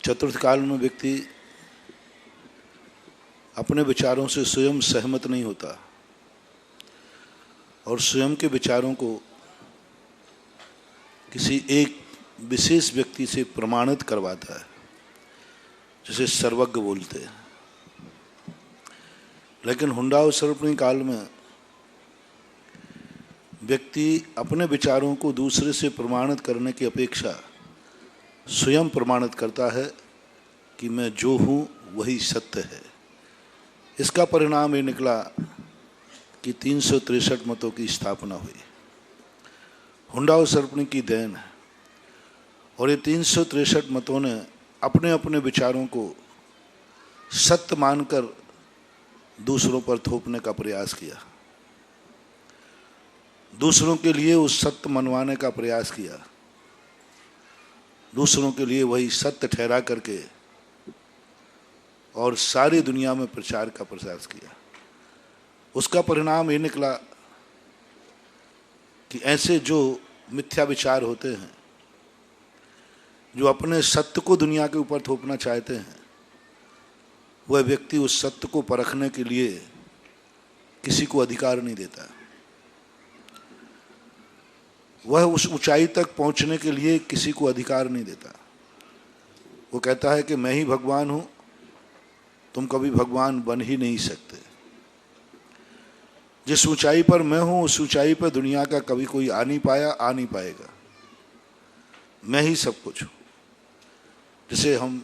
चतुर्थ काल में व्यक्ति अपने विचारों से स्वयं सहमत नहीं होता और स्वयं के विचारों को किसी एक विशेष व्यक्ति से प्रमाणित करवाता है, जिसे सर्वज्ञ बोलते हैं। लेकिन हुंडाओ सर्वज्ञ काल में व्यक्ति अपने विचारों को दूसरे से प्रमाणित करने की अपेक्षा स्वयं प्रमाणित करता है कि मैं जो हूँ वही सत्य है। इसका परिणाम ये निकला कि 363 मतों की स्थापना हुई। हुंडाओ सर्वज्ञ की देन है और ये 363 मतों ने अपने अपने विचारों को सत्य मानकर दूसरों पर थोपने का प्रयास किया, दूसरों के लिए उस सत्य मनवाने का प्रयास किया, दूसरों के लिए वही सत्य ठहरा करके और सारी दुनिया में प्रचार का प्रयास किया। उसका परिणाम ये निकला कि ऐसे जो मिथ्या विचार होते हैं, जो अपने सत्य को दुनिया के ऊपर थोपना चाहते हैं, वह व्यक्ति उस सत्य को परखने के लिए किसी को अधिकार नहीं देता। वह उस ऊंचाई तक पहुंचने के लिए किसी को अधिकार नहीं देता। वो कहता है कि मैं ही भगवान हूं, तुम कभी भगवान बन ही नहीं सकते। जिस ऊंचाई पर मैं हूं उस ऊंचाई पर दुनिया का कभी कोई आ नहीं पाया, आ नहीं पाएगा। मैं ही सब कुछ हूं। जिसे हम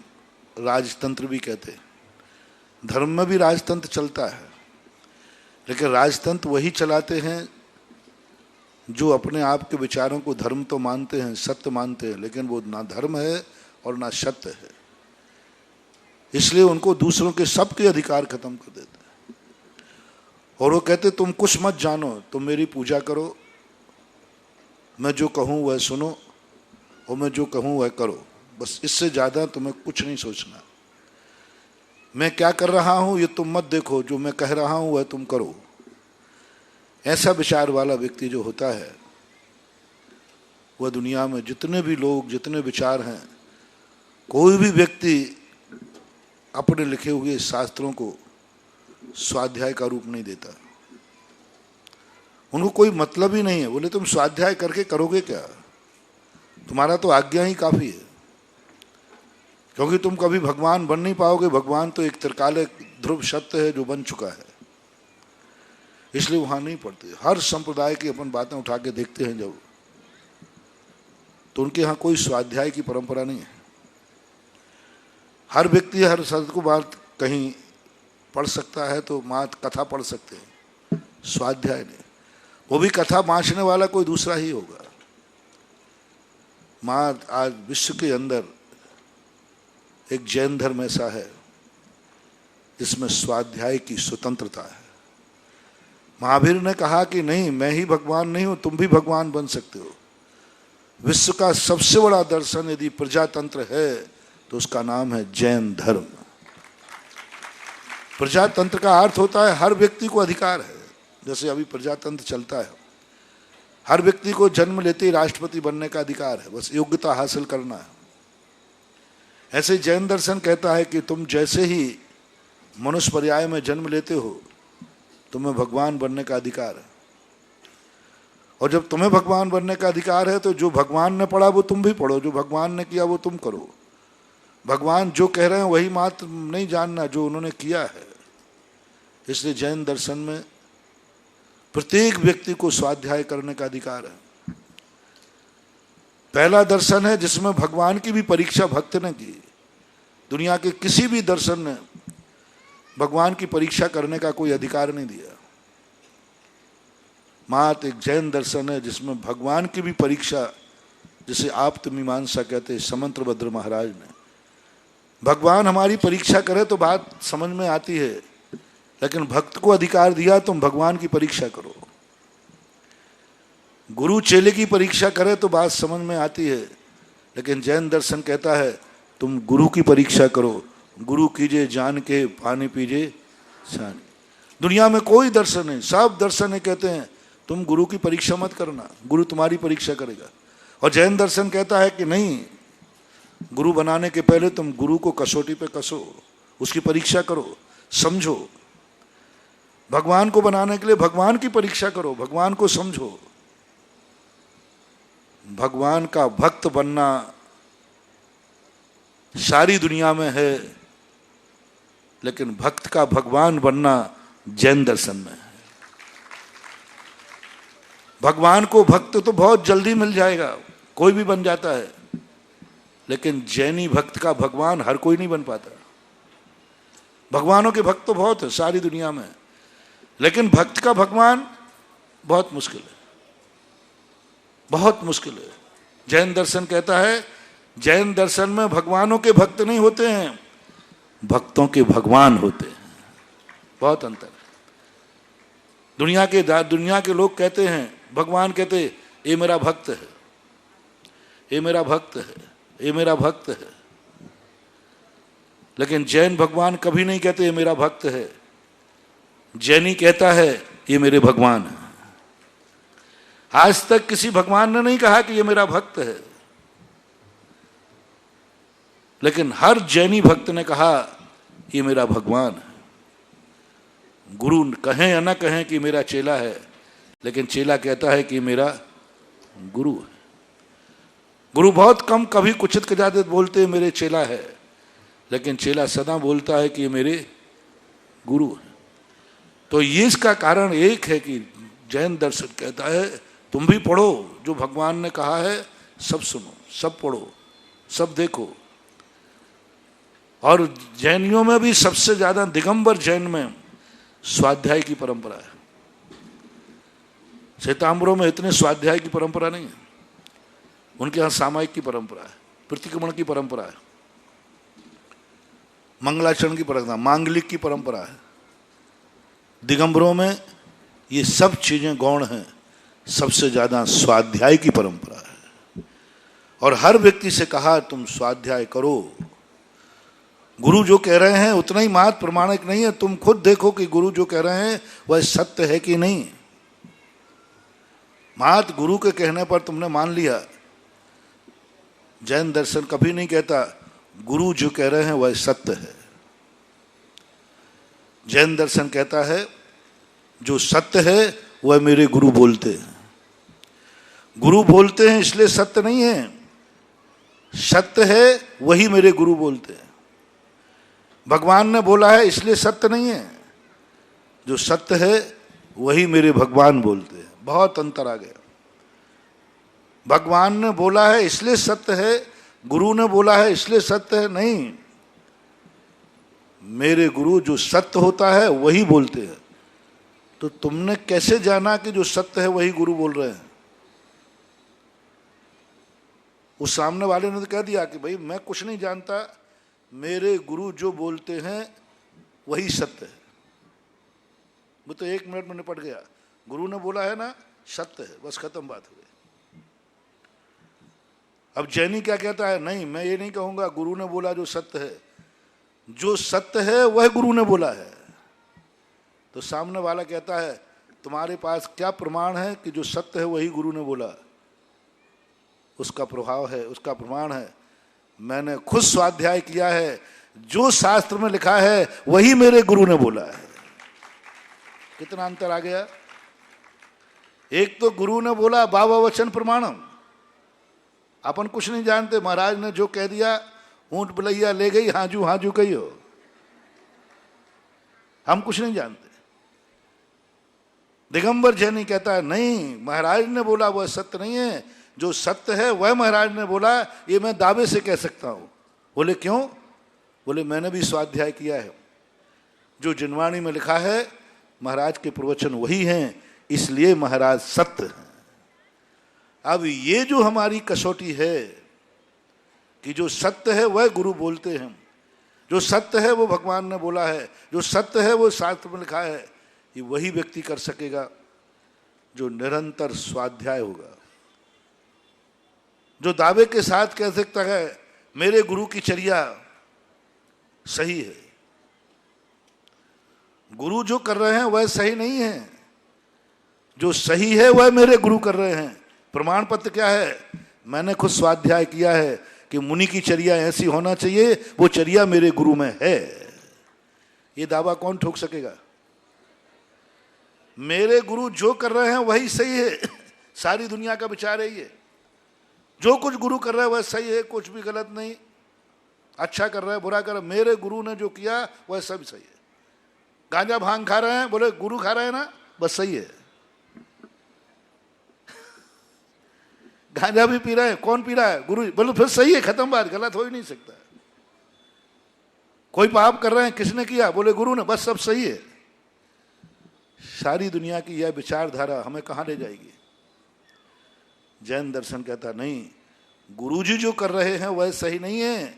राजतंत्र भी कहते हैं। धर्म में भी राजतंत्र चलता है, लेकिन राजतंत्र वही चलाते हैं जो अपने आप के विचारों को धर्म तो मानते हैं, सत्य मानते हैं, लेकिन वो ना धर्म है और ना सत्य है। इसलिए उनको दूसरों के सबके अधिकार खत्म कर देते हैं और वो कहते तुम कुछ मत जानो, तुम मेरी पूजा करो, मैं जो कहूँ वह सुनो और मैं जो कहूँ वह करो, बस इससे ज़्यादा तुम्हें कुछ नहीं सोचना। मैं क्या कर रहा हूँ ये तुम मत देखो, जो मैं कह रहा हूँ वह तुम करो। ऐसा विचार वाला व्यक्ति जो होता है, वह दुनिया में जितने भी लोग, जितने विचार हैं, कोई भी व्यक्ति अपने लिखे हुए शास्त्रों को स्वाध्याय का रूप नहीं देता। उनको कोई मतलब ही नहीं है। बोले तुम स्वाध्याय करके करोगे क्या? तुम्हारा तो आज्ञा ही काफी है, क्योंकि तुम कभी भगवान बन नहीं पाओगे। भगवान तो एक त्रिकालिक ध्रुव सत्य है जो बन चुका है, इसलिए वहां नहीं पढ़ते। हर संप्रदाय की अपन बातें उठा के देखते हैं जब, तो उनके यहाँ कोई स्वाध्याय की परंपरा नहीं है। हर व्यक्ति हर शब्द को बात कहीं पढ़ सकता है तो मात कथा पढ़ सकते हैं, स्वाध्याय नहीं। वो भी कथा बांचने वाला कोई दूसरा ही होगा। माँ आज विश्व के अंदर एक जैन धर्म ऐसा है जिसमें स्वाध्याय की स्वतंत्रता है। महावीर ने कहा कि नहीं, मैं ही भगवान नहीं हूं, तुम भी भगवान बन सकते हो। विश्व का सबसे बड़ा दर्शन यदि प्रजातंत्र है तो उसका नाम है जैन धर्म। प्रजातंत्र का अर्थ होता है हर व्यक्ति को अधिकार है। जैसे अभी प्रजातंत्र चलता है, हर व्यक्ति को जन्म लेते ही राष्ट्रपति बनने का अधिकार है, बस योग्यता हासिल करना है। ऐसे जैन दर्शन कहता है कि तुम जैसे ही मनुष्य पर्याय में जन्म लेते हो, तुम्हें भगवान बनने का अधिकार है। और जब तुम्हें भगवान बनने का अधिकार है तो जो भगवान ने पढ़ा वो तुम भी पढ़ो, जो भगवान ने किया वो तुम करो। भगवान जो कह रहे हैं वही मात्र नहीं जानना जो उन्होंने किया है। इसलिए जैन दर्शन में प्रत्येक व्यक्ति को स्वाध्याय करने का अधिकार है। पहला दर्शन है जिसमें भगवान की भी परीक्षा भक्त ने की। दुनिया के किसी भी दर्शन ने भगवान की परीक्षा करने का कोई अधिकार नहीं दिया। मात्र एक जैन दर्शन है जिसमें भगवान की भी परीक्षा, जिसे आप्त मीमांसा कहते हैं समंत्रभद्र महाराज ने, भगवान हमारी परीक्षा करे तो बात समझ में आती है, लेकिन भक्त को अधिकार दिया तुम भगवान की परीक्षा करो। गुरु चेले की परीक्षा करे तो बात समझ में आती है, लेकिन जैन दर्शन कहता है तुम गुरु की परीक्षा करो। गुरु कीजिए जान के, पानी पीजिए छान। दुनिया में कोई दर्शन नहीं, सब दर्शन है कहते हैं तुम गुरु की परीक्षा मत करना, गुरु तुम्हारी परीक्षा करेगा। और जैन दर्शन कहता है कि नहीं, गुरु बनाने के पहले तुम गुरु को कसौटी पे कसो, उसकी परीक्षा करो, समझो। भगवान को बनाने के लिए भगवान की परीक्षा करो, भगवान को समझो। भगवान का भक्त बनना सारी दुनिया में है, लेकिन भक्त का भगवान बनना जैन दर्शन में है। भगवान को भक्त तो बहुत जल्दी मिल जाएगा, कोई भी बन जाता है, लेकिन जैनी भक्त का भगवान हर कोई नहीं बन पाता। भगवानों के भक्त तो बहुत है सारी दुनिया में, लेकिन भक्त का भगवान बहुत मुश्किल है, बहुत मुश्किल है। जैन दर्शन कहता है, जैन दर्शन में भगवानों के भक्त नहीं होते हैं, भक्तों के भगवान होते हैं। बहुत अंतर है। दुनिया के लोग कहते हैं, भगवान कहते ये मेरा भक्त है, ये मेरा भक्त है, ये मेरा भक्त है। लेकिन जैन भगवान कभी नहीं कहते ये मेरा भक्त है। जैनी कहता है ये मेरे भगवान है। आज तक किसी भगवान ने नहीं कहा कि ये मेरा भक्त है, लेकिन हर जैनी भक्त ने कहा ये मेरा भगवान है। गुरु कहें या ना कहें कि मेरा चेला है, लेकिन चेला कहता है कि मेरा गुरु है। गुरु बहुत कम, कभी कुचित कदाचित बोलते हैं मेरे चेला है, लेकिन चेला सदा बोलता है कि ये मेरे गुरु है। तो ये इसका कारण एक है कि जैन दर्शन कहता है तुम भी पढ़ो, जो भगवान ने कहा है सब सुनो, सब पढ़ो, सब देखो। और जैनियों में भी सबसे ज्यादा दिगंबर जैन में स्वाध्याय की परंपरा है। श्वेतांबरों में इतने स्वाध्याय की परंपरा नहीं है, उनके यहाँ सामायिक की परंपरा है, प्रतिक्रमण की परंपरा है, मंगलाचरण की परंपरा, मांगलिक की परंपरा है। दिगंबरों में ये सब चीजें गौण हैं, सबसे ज्यादा स्वाध्याय की परंपरा है। और हर व्यक्ति से कहा तुम स्वाध्याय करो। गुरु जो कह रहे हैं उतना ही मात्र प्रमाणिक नहीं है, तुम खुद देखो कि गुरु जो कह रहे हैं वह सत्य है कि नहीं। मात्र गुरु के कहने पर तुमने मान लिया। जैन दर्शन कभी नहीं कहता गुरु जो कह रहे हैं वह सत्य है। जैन दर्शन कहता है जो सत्य है वह मेरे गुरु बोलते हैं। गुरु बोलते हैं इसलिए सत्य नहीं है, सत्य है वही मेरे गुरु बोलते हैं। भगवान ने बोला है इसलिए सत्य नहीं है, जो सत्य है वही मेरे भगवान बोलते हैं। बहुत अंतर आ गया। भगवान ने बोला है इसलिए सत्य है, गुरु ने बोला है इसलिए सत्य है, नहीं। मेरे गुरु जो सत्य होता है वही बोलते हैं। तो तुमने कैसे जाना कि जो सत्य है वही गुरु बोल रहे हैं? उस सामने वाले ने तो कह दिया कि भाई मैं कुछ नहीं जानता, मेरे गुरु जो बोलते हैं वही सत्य है। वो तो 1 मिनट में निपट गया। गुरु ने बोला है ना सत्य है, बस खत्म बात हो गई। अब जैनी क्या कहता है, नहीं मैं ये नहीं कहूंगा गुरु ने बोला जो सत्य है, जो सत्य है वह गुरु ने बोला है। तो सामने वाला कहता है तुम्हारे पास क्या प्रमाण है कि जो सत्य है वही गुरु ने बोला? उसका प्रभाव है, उसका प्रमाण है, मैंने खुद स्वाध्याय किया है, जो शास्त्र में लिखा है वही मेरे गुरु ने बोला है। कितना अंतर आ गया। एक तो गुरु ने बोला बाबा वचन प्रमाणम, अपन कुछ नहीं जानते, महाराज ने जो कह दिया ऊंट बलैया ले गई हाजू हाजू कहियो, हम कुछ नहीं जानते। दिगंबर जैनी कहता है नहीं, महाराज ने बोला वह सत्य नहीं है, जो सत्य है वह महाराज ने बोला, ये मैं दावे से कह सकता हूं। बोले क्यों? बोले मैंने भी स्वाध्याय किया है, जो जिनवाणी में लिखा है महाराज के प्रवचन वही हैं, इसलिए महाराज सत्य हैं। अब ये जो हमारी कसौटी है कि जो सत्य है वह गुरु बोलते हैं, जो सत्य है वो भगवान ने बोला है, जो सत्य है वो शास्त्र में लिखा है, ये वही व्यक्ति कर सकेगा जो निरंतर स्वाध्याय होगा, जो दावे के साथ कह सकता है मेरे गुरु की चर्या सही है। गुरु जो कर रहे हैं वह सही नहीं है, जो सही है वह मेरे गुरु कर रहे हैं। प्रमाण पत्र क्या है? मैंने खुद स्वाध्याय किया है, कि मुनि की चर्या ऐसी होना चाहिए, वो चर्या मेरे गुरु में है। ये दावा कौन ठोक सकेगा? मेरे गुरु जो कर रहे हैं वही सही है। सारी दुनिया का विचार है ये, जो कुछ गुरु कर रहा है वह सही है, कुछ भी गलत नहीं। अच्छा कर रहा है, बुरा कर रहा है, मेरे गुरु ने जो किया वह सब सही है। गांजा भांग खा रहे हैं, बोले गुरु खा रहे हैं ना, बस सही है। गांजा भी पी रहे हैं, कौन पी रहा है? गुरु। बोले फिर सही है, खत्म बात, गलत हो ही नहीं सकता। कोई पाप कर रहे हैं, किसने किया? बोले गुरु ने, बस सब सही है। सारी दुनिया की यह विचारधारा हमें कहां ले जाएगी? जैन दर्शन कहता नहीं, गुरुजी जो कर रहे हैं वह सही नहीं है,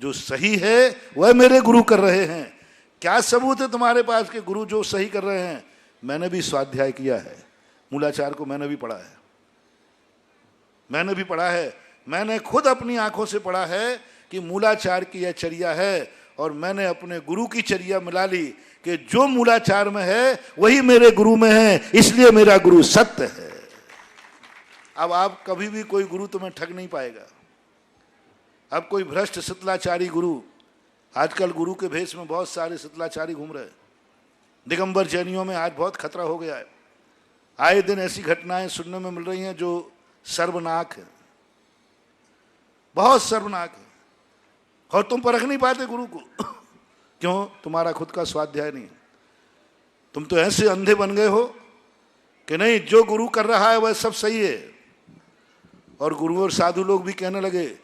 जो सही है वह मेरे गुरु कर रहे हैं। क्या सबूत है तुम्हारे पास कि गुरु जो सही कर रहे हैं? मैंने भी स्वाध्याय किया है, मूलाचार को मैंने भी पढ़ा है, मैंने खुद अपनी आंखों से पढ़ा है कि मूलाचार की यह चर्या है, और मैंने अपने गुरु की चर्या मिला ली कि जो मूलाचार में है वही मेरे गुरु में है, इसलिए मेरा गुरु सत्य है। अब आप कभी भी कोई गुरु तुम्हें ठग नहीं पाएगा। अब कोई भ्रष्ट शीतलाचारी गुरु, आजकल गुरु के भेष में बहुत सारे शीतलाचारी घूम रहे हैं। दिगंबर जैनियों में आज बहुत खतरा हो गया है। आए दिन ऐसी घटनाएं सुनने में मिल रही हैं जो सर्वनाक है, बहुत सर्वनाक है। और तुम परख नहीं पाते गुरु को। क्यों? तुम्हारा खुद का स्वाध्याय नहीं। तुम तो ऐसे अंधे बन गए हो कि नहीं, जो गुरु कर रहा है वह सब सही है। और गुरु और साधु लोग भी कहने लगे,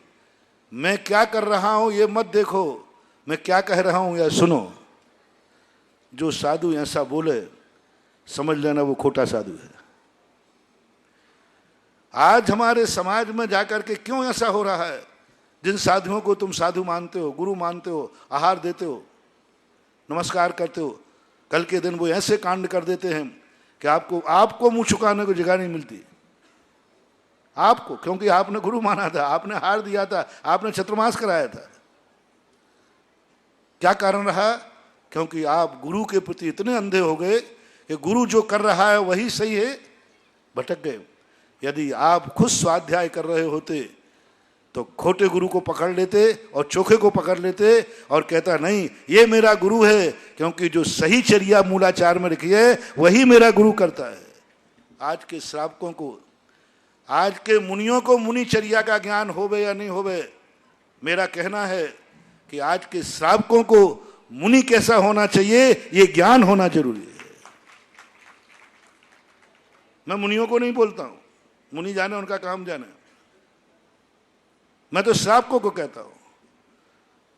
मैं क्या कर रहा हूं ये मत देखो, मैं क्या कह रहा हूं या सुनो। जो साधु ऐसा बोले समझ लेना वो खोटा साधु है। आज हमारे समाज में जाकर के क्यों ऐसा हो रहा है? जिन साधुओं को तुम साधु मानते हो, गुरु मानते हो, आहार देते हो, नमस्कार करते हो, कल के दिन वो ऐसे कांड कर देते हैं कि आपको मुंह छुपाने को जगह नहीं मिलती। आपको, क्योंकि आपने गुरु माना था, आपने हार दिया था, आपने चतुर्मास कराया था। क्या कारण रहा? क्योंकि आप गुरु के प्रति इतने अंधे हो गए कि गुरु जो कर रहा है वही सही है, भटक गए। यदि आप खुद स्वाध्याय कर रहे होते तो खोटे गुरु को पकड़ लेते और चोखे को पकड़ लेते और कहता नहीं ये मेरा गुरु है, क्योंकि जो सही चर्या मूलाचार में रखी है वही मेरा गुरु करता है। आज के श्रावकों को, आज के मुनियों को मुनिचर्या का ज्ञान होवे या नहीं होवे, मेरा कहना है कि आज के श्रावकों को मुनि कैसा होना चाहिए ये ज्ञान होना जरूरी है। मैं मुनियों को नहीं बोलता हूं, मुनि जाने उनका काम जाने, मैं तो श्रावकों को कहता हूं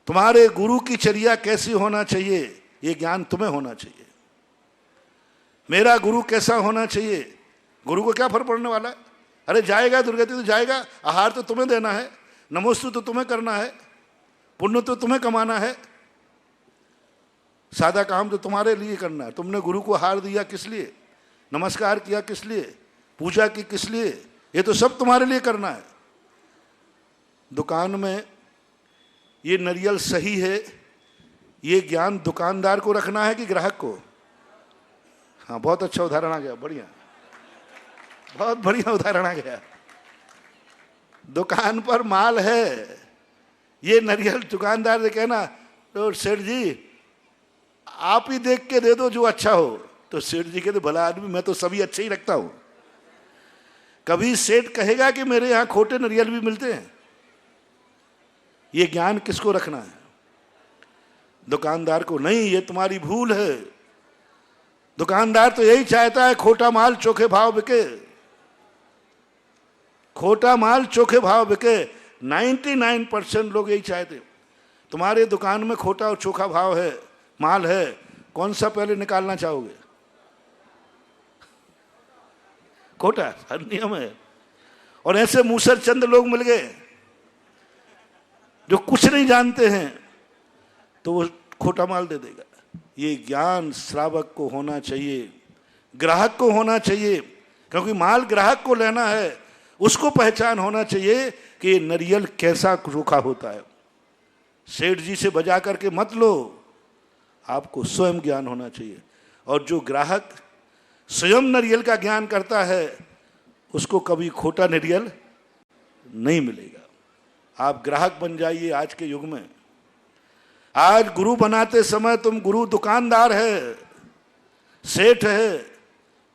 तुम्हारे गुरु की चर्या कैसी होना चाहिए ये ज्ञान तुम्हें होना चाहिए। मेरा गुरु कैसा होना चाहिए, गुरु को क्या फर्क पड़ने वाला है? अरे जाएगा दुर्गति तो जाएगा, आहार तो तुम्हें देना है, नमोस्तु तो तुम्हें करना है, पुण्य तो तुम्हें कमाना है, सादा काम तो तुम्हारे लिए करना है। तुमने गुरु को आहार दिया किस लिए, नमस्कार किया किस लिए, पूजा की किस लिए, ये तो सब तुम्हारे लिए करना है। दुकान में ये नारियल सही है, ये ज्ञान दुकानदार को रखना है कि ग्राहक को? हाँ, बहुत अच्छा उदाहरण आ गया, बढ़िया, बहुत बढ़िया उदाहरण आ गया। दुकान पर माल है, ये नारियल दुकानदार से कहना तो सेठ जी आप ही देख के दे दो जो अच्छा हो, तो सेठ जी कहते भला आदमी मैं तो सभी अच्छे ही रखता हूं। कभी सेठ कहेगा कि मेरे यहां खोटे नारियल भी मिलते हैं? ये ज्ञान किसको रखना है? दुकानदार को नहीं, ये तुम्हारी भूल है। दुकानदार तो यही चाहता है खोटा माल चोखे भाव बिके, खोटा माल चोखे भाव बिके। 99% लोग यही चाहते। तुम्हारे दुकान में खोटा और चोखा भाव है, माल है, कौन सा पहले निकालना चाहोगे? खोटा, हर नियम है। और ऐसे मूसर चंद लोग मिल गए जो कुछ नहीं जानते हैं, तो वो खोटा माल दे देगा। ये ज्ञान श्रावक को होना चाहिए, ग्राहक को होना चाहिए, क्योंकि माल ग्राहक को लेना है, उसको पहचान होना चाहिए कि ये नारियल कैसा चोखा होता है। सेठ जी से बजा करके मत लो, आपको स्वयं ज्ञान होना चाहिए। और जो ग्राहक स्वयं नारियल का ज्ञान करता है उसको कभी खोटा नारियल नहीं मिलेगा। आप ग्राहक बन जाइए आज के युग में। आज गुरु बनाते समय तुम गुरु दुकानदार है, सेठ है,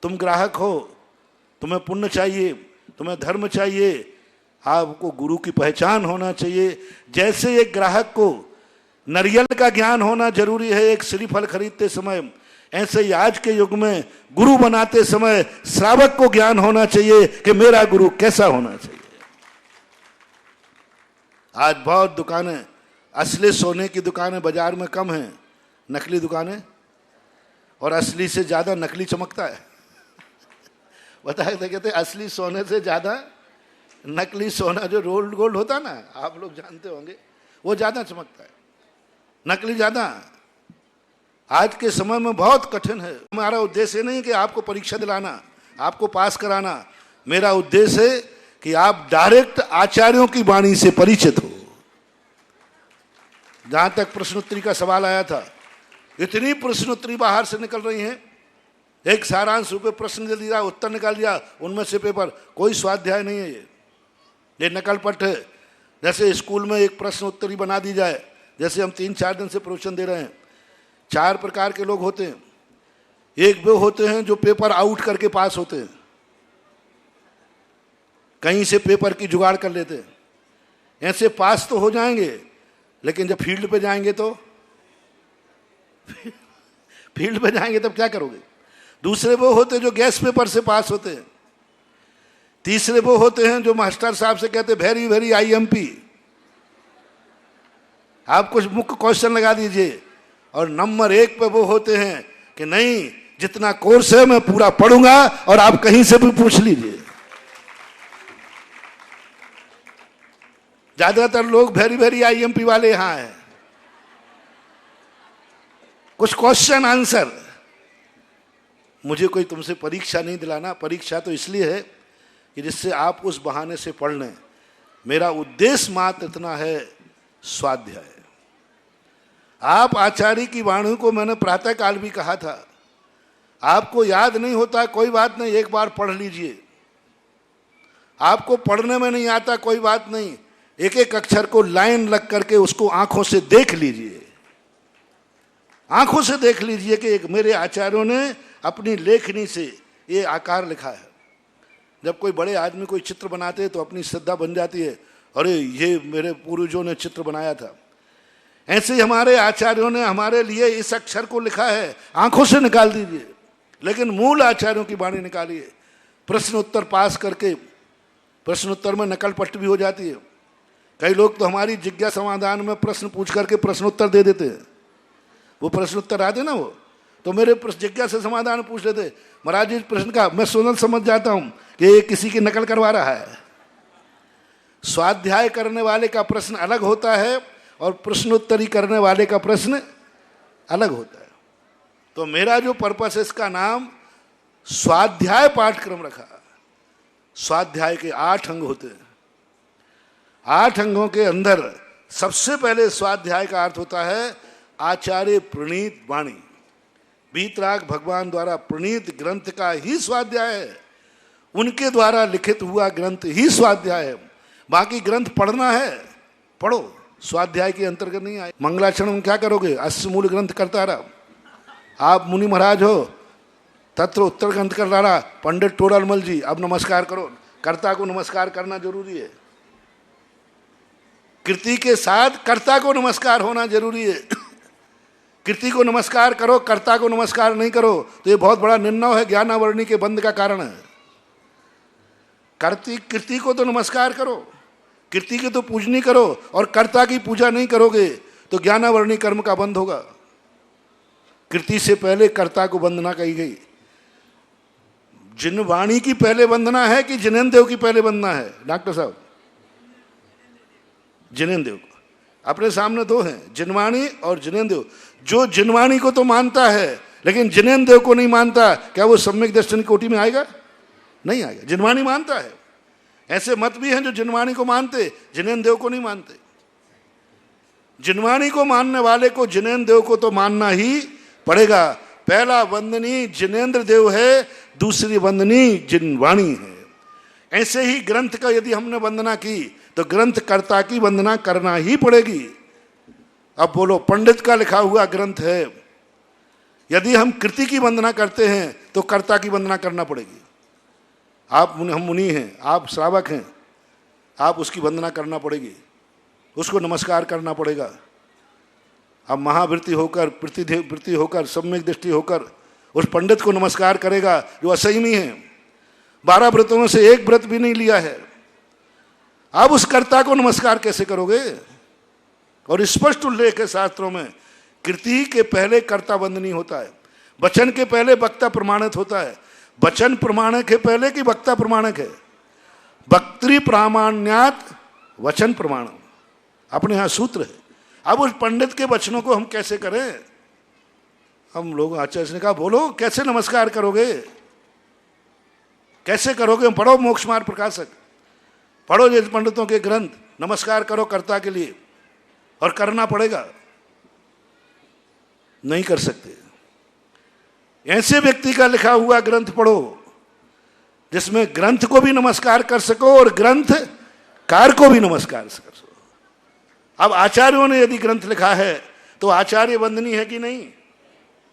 तुम ग्राहक हो। तुम्हें पुण्य चाहिए, तुम्हें धर्म चाहिए, आपको गुरु की पहचान होना चाहिए। जैसे एक ग्राहक को नारियल का ज्ञान होना जरूरी है एक श्रीफल खरीदते समय, ऐसे ही आज के युग में गुरु बनाते समय श्रावक को ज्ञान होना चाहिए कि मेरा गुरु कैसा होना चाहिए। आज बहुत दुकानें, असली सोने की दुकानें बाजार में कम हैं, नकली दुकानें, और असली से ज्यादा नकली चमकता है। बताए थे, कहते असली सोने से ज्यादा नकली सोना जो रोल्ड गोल्ड होता है ना, आप लोग जानते होंगे, वो ज्यादा चमकता है, नकली ज्यादा। आज के समय में बहुत कठिन है। हमारा उद्देश्य नहीं कि आपको परीक्षा दिलाना, आपको पास कराना। मेरा उद्देश्य है कि आप डायरेक्ट आचार्यों की वाणी से परिचित हो। जहां तक प्रश्नोत्तरी का सवाल आया था, इतनी प्रश्नोत्तरी बाहर से निकल रही हैं, एक सारांश रूपे प्रश्न दे दिया, उत्तर निकाल दिया, उनमें से पेपर, कोई स्वाध्याय नहीं है। ये नकल पट है। जैसे स्कूल में एक प्रश्न उत्तरी बना दी जाए, जैसे हम 3-4 दिन से प्रवचन दे रहे हैं। 4 प्रकार के लोग होते हैं। एक वो होते हैं जो पेपर आउट करके पास होते हैं, कहीं से पेपर की जुगाड़ कर लेते हैं। ऐसे पास तो हो जाएंगे, लेकिन जब फील्ड पे जाएंगे तो फील्ड पे जाएंगे तब क्या करोगे। दूसरे वो होते हैं जो गैस पेपर से पास होते हैं। तीसरे वो होते हैं जो मास्टर साहब से कहते वेरी वेरी IMP, आप कुछ मुख्य क्वेश्चन लगा दीजिए। और नंबर 1 पे वो होते हैं कि नहीं, जितना कोर्स है मैं पूरा पढ़ूंगा और आप कहीं से भी पूछ लीजिए। ज्यादातर लोग वेरी वेरी IMP वाले यहां हैं। कुछ क्वेश्चन आंसर। मुझे कोई तुमसे परीक्षा नहीं दिलाना, परीक्षा तो इसलिए है कि जिससे आप उस बहाने से पढ़ लें। मेरा उद्देश्य मात्र इतना है, स्वाध्याय। आप आचार्य की वाणी को मैंने प्रातः काल भी कहा था, आपको याद नहीं होता कोई बात नहीं, एक बार पढ़ लीजिए। आपको पढ़ने में नहीं आता कोई बात नहीं, एक एक अक्षर को लाइन लग करके उसको आंखों से देख लीजिए। आंखों से देख लीजिए कि एक मेरे आचार्यों ने अपनी लेखनी से ये आकार लिखा है। जब कोई बड़े आदमी कोई चित्र बनाते हैं तो अपनी श्रद्धा बन जाती है, अरे ये मेरे पूर्वजों ने चित्र बनाया था। ऐसे ही हमारे आचार्यों ने हमारे लिए इस अक्षर को लिखा है, आंखों से निकाल दीजिए, लेकिन मूल आचार्यों की वाणी निकालिए। प्रश्न उत्तर पास करके, प्रश्न उत्तर में नकल पट्ट भी हो जाती है। कई लोग तो हमारी जिज्ञासा समाधान में प्रश्न पूछ करके प्रश्न उत्तर दे देते हैं। वो प्रश्न उत्तर आते ना, वो तो मेरे जिज्ञासा समाधान पूछ लेते, महाराज जी प्रश्न का मैं सोनल समझ जाता हूं कि ये किसी की नकल करवा रहा है। स्वाध्याय करने वाले का प्रश्न अलग होता है और प्रश्नोत्तरी करने वाले का प्रश्न अलग होता है। तो मेरा जो पर्पस है, इसका नाम स्वाध्याय पाठक्रम रखा। स्वाध्याय के 8 अंग होते हैं। 8 अंगों के अंदर सबसे पहले स्वाध्याय का अर्थ होता है आचार्य प्रणीत वाणी। वीतराग भगवान द्वारा प्रणीत ग्रंथ का ही स्वाध्याय है, उनके द्वारा लिखित हुआ ग्रंथ ही स्वाध्याय है। बाकी ग्रंथ पढ़ना है, पढ़ो, स्वाध्याय के अंतर्गत नहीं आए। मंगलाचरण में क्या करोगे, अष्टमूल ग्रंथ करता रहा। आप मुनि महाराज हो, तत्र उत्तर ग्रंथ कर रहा। पंडित टोडरमल जी, अब नमस्कार करो। कर्ता को नमस्कार करना जरूरी है, कृति के साथ कर्ता को नमस्कार होना जरूरी है। कृति को नमस्कार करो, कर्ता को नमस्कार नहीं करो तो ये बहुत बड़ा निर्णय है, ज्ञानावरणी के बंद का कारण है। कृति को तो नमस्कार करो, कृति की तो पूजनी करो, और कर्ता की पूजा नहीं करोगे तो ज्ञानावरणी कर्म का बंद होगा। कृति से पहले कर्ता को वंदना कही गई। जिनवाणी की पहले वंदना है कि जिनेन्द्र देव की पहले वंदना है? डॉक्टर साहब, जिनेन्द्र देव को। अपने सामने 2 हैं, जिनवाणी और जिनेन्द्र देव। जो जिनवाणी को तो मानता है लेकिन जिनेन्द्र देव को नहीं मानता, क्या वो सम्यक दर्शन की कोटि में आएगा? नहीं आएगा। जिनवाणी मानता है। ऐसे मत भी हैं जो जिनवाणी को मानते, जिनेन्द्र देव को नहीं मानते। जिनवाणी को मानने वाले को जिनेन्द्र देव को तो मानना ही पड़ेगा। पहला वंदनी जिनेन्द्र देव है, दूसरी वंदनी जिनवाणी है। ऐसे ही ग्रंथ का यदि हमने वंदना की तो ग्रंथ कर्ता की वंदना करना ही पड़ेगी। अब बोलो, पंडित का लिखा हुआ ग्रंथ है, यदि हम कृति की वंदना करते हैं तो कर्ता की वंदना करना पड़ेगी। हम मुनि हैं, आप श्रावक हैं, आप उसकी वंदना करना पड़ेगी, उसको नमस्कार करना पड़ेगा। अब महावृत्ति होकर, वृत्ति होकर, सम्यक दृष्टि होकर उस पंडित को नमस्कार करेगा जो असंयमी है, 12 व्रतों में से एक व्रत भी नहीं लिया है। अब उस कर्ता को नमस्कार कैसे करोगे? और स्पष्ट उल्लेख है शास्त्रों में, कृति के पहले कर्ता वंदनीय होता है, वचन के पहले वक्ता प्रमाणित होता है। वचन प्रमाणक है पहले कि वक्ता प्रमाणक है? वक्तृ प्रामाण्यात वचन प्रमाणम, अपने यहां सूत्र है। अब उस पंडित के वचनों को हम कैसे करें? हम लोग, आचार्य ने कहा, बोलो कैसे नमस्कार करोगे, कैसे करोगे? पढ़ो मोक्ष मार्ग प्रकाशक, पढ़ो ये पंडितों के ग्रंथ, नमस्कार करो कर्ता के लिए, और करना पड़ेगा। नहीं कर सकते। ऐसे व्यक्ति का लिखा हुआ ग्रंथ पढ़ो जिसमें ग्रंथ को भी नमस्कार कर सको और ग्रंथ कार को भी नमस्कार कर सको। अब आचार्यों ने यदि ग्रंथ लिखा है तो आचार्य वंदनीय है कि नहीं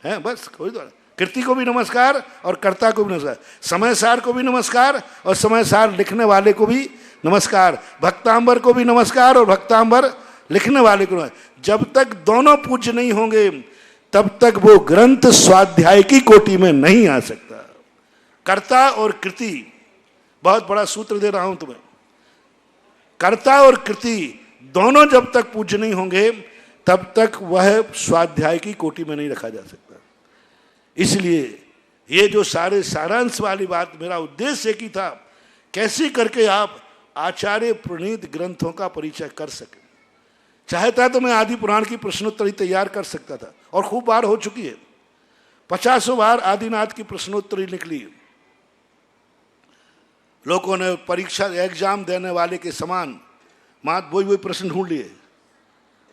है? बस कोई तो, कृति को भी नमस्कार और कर्ता को भी नमस्कार, समय सार को भी नमस्कार और समय सार लिखने वाले को भी नमस्कार, भक्तांबर को भी नमस्कार और भक्तांबर लिखने वाले को। जब तक दोनों पूज्य नहीं होंगे तब तक वो ग्रंथ स्वाध्याय की कोटि में नहीं आ सकता। कर्ता और कृति, बहुत बड़ा सूत्र दे रहा हूं तुम्हें, कर्ता और कृति दोनों जब तक पूज्य नहीं होंगे तब तक वह स्वाध्याय की कोटि में नहीं रखा जा सकता। इसलिए ये जो सारे सारांश वाली बात, मेरा उद्देश्य की था कैसे करके आप आचार्य प्रणीत ग्रंथों का परिचय कर सके। चाहता तो मैं आदि पुराण की प्रश्नोत्तरी तैयार कर सकता था, और खूब बार हो चुकी है, 50 बार आदिनाथ की प्रश्नोत्तरी निकली। लोगों ने परीक्षा एग्जाम देने वाले के समान मात वही प्रश्न ढूंढ लिए,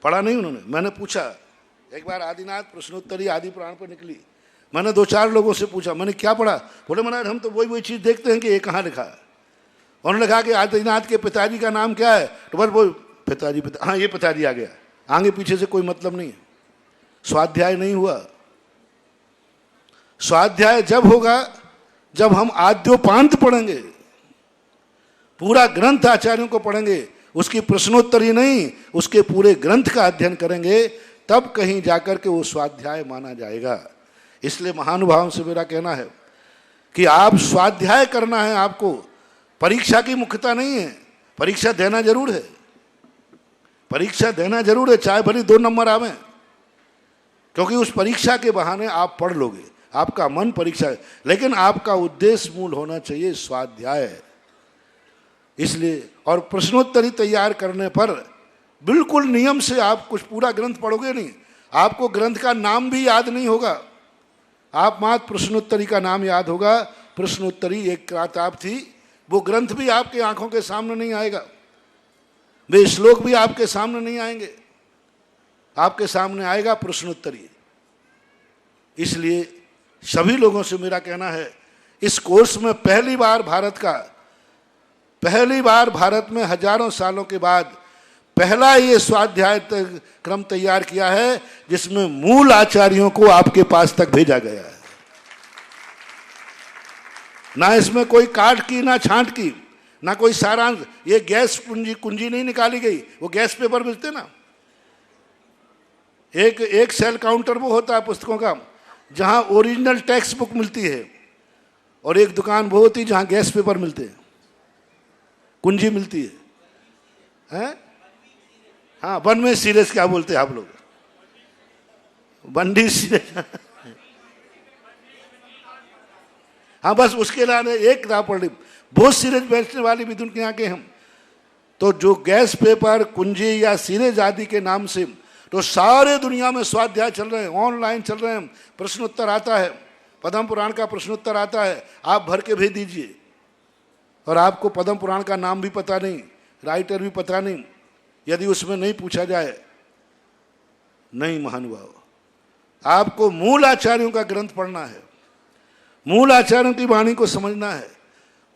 पढ़ा नहीं उन्होंने। मैंने पूछा एक बार, आदिनाथ प्रश्नोत्तरी आदि पुराण पर निकली, मैंने 2-4 लोगों से पूछा, मैंने क्या पढ़ा? बोले महाराज हम तो वही चीज देखते हैं कि ये कहाँ लिखा है। उन्होंने कहा कि आदिनाथ के पिताजी का नाम क्या है? तो बस वो पिताजी, हाँ ये पिताजी आ गया, आगे पीछे से कोई मतलब नहीं है। स्वाध्याय नहीं हुआ। स्वाध्याय जब होगा जब हम आद्योपांत पढ़ेंगे, पूरा ग्रंथ आचार्यों को पढ़ेंगे, उसकी प्रश्नोत्तरी नहीं, उसके पूरे ग्रंथ का अध्ययन करेंगे, तब कहीं जाकर के वो स्वाध्याय माना जाएगा। इसलिए महानुभावों से मेरा कहना है कि आप स्वाध्याय करना है आपको, परीक्षा की मुख्यता नहीं है। परीक्षा देना जरूर है, परीक्षा देना जरूर है, चाहे भली 2 नंबर आवे, क्योंकि उस परीक्षा के बहाने आप पढ़ लोगे, आपका मन परीक्षा है, लेकिन आपका उद्देश्य मूल होना चाहिए स्वाध्याय। इसलिए, और प्रश्नोत्तरी तैयार करने पर बिल्कुल नियम से आप कुछ पूरा ग्रंथ पढ़ोगे नहीं, आपको ग्रंथ का नाम भी याद नहीं होगा, आप मात्र प्रश्नोत्तरी का नाम याद होगा। प्रश्नोत्तरी एक किताब थी, वो ग्रंथ भी आपके आंखों के सामने नहीं आएगा, वे श्लोक भी आपके सामने नहीं आएंगे, आपके सामने आएगा प्रश्नोत्तरी। इसलिए सभी लोगों से मेरा कहना है, इस कोर्स में पहली बार भारत में हजारों सालों के बाद पहला ये स्वाध्याय क्रम तैयार किया है जिसमें मूल आचार्यों को आपके पास तक भेजा गया है। ना इसमें कोई काट की, ना छांट की, ना कोई सारांश। ये गैस कुंजी नहीं निकाली गई, वो गैस पेपर मिलते ना, एक सेल काउंटर वो होता है पुस्तकों का जहां ओरिजिनल टेक्स्ट बुक मिलती है, और एक दुकान वो होती है जहां गैस पेपर मिलते हैं, कुंजी मिलती है? हाँ, वन में सीरीज क्या बोलते हैं आप लोग? बंडी सीरीज। हाँ, बस उसके अलावा एक किताब पढ़ ली, बहुत सीरीज बेचने वाली भी दुनिया के हम। तो जो गैस पेपर, कुंजी या सीरीज आदि के नाम से तो सारे दुनिया में स्वाध्याय चल रहे हैं, ऑनलाइन चल रहे हैं, प्रश्नोत्तर आता है, पद्म पुराण का प्रश्नोत्तर आता है, आप भर के भेज दीजिए। और आपको पद्म पुराण का नाम भी पता नहीं, राइटर भी पता नहीं, यदि उसमें नहीं पूछा जाए, नहीं महानुभाव, आपको मूल आचार्यों का ग्रंथ पढ़ना है, मूल आचार्यों की वाणी को समझना है,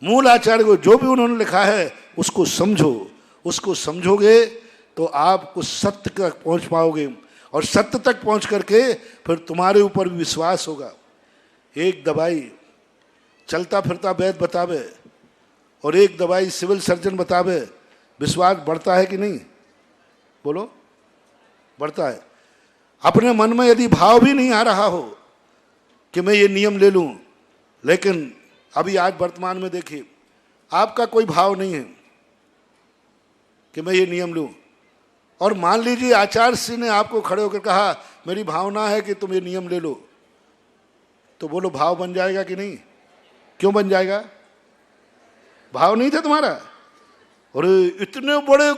मूल आचार्य को जो भी उन्होंने लिखा है उसको समझो, उसको समझोगे तो आप कुछ सत्य तक पहुंच पाओगे, और सत्य तक पहुंच करके फिर तुम्हारे ऊपर भी विश्वास होगा। एक दवाई चलता फिरता वैद्य बतावे और एक दवाई सिविल सर्जन बतावे, विश्वास बढ़ता है कि नहीं? बोलो, बढ़ता है। अपने मन में यदि भाव भी नहीं आ रहा हो कि मैं ये नियम ले लूं, लेकिन अभी आज वर्तमान में देखिए, आपका कोई भाव नहीं है कि मैं ये नियम लूं, और मान लीजिए आचार्य श्री ने आपको खड़े होकर कहा मेरी भावना है कि तुम ये नियम ले लो, तो बोलो भाव बन जाएगा कि नहीं? क्यों बन जाएगा? भाव नहीं था तुम्हारा। और इतने बड़े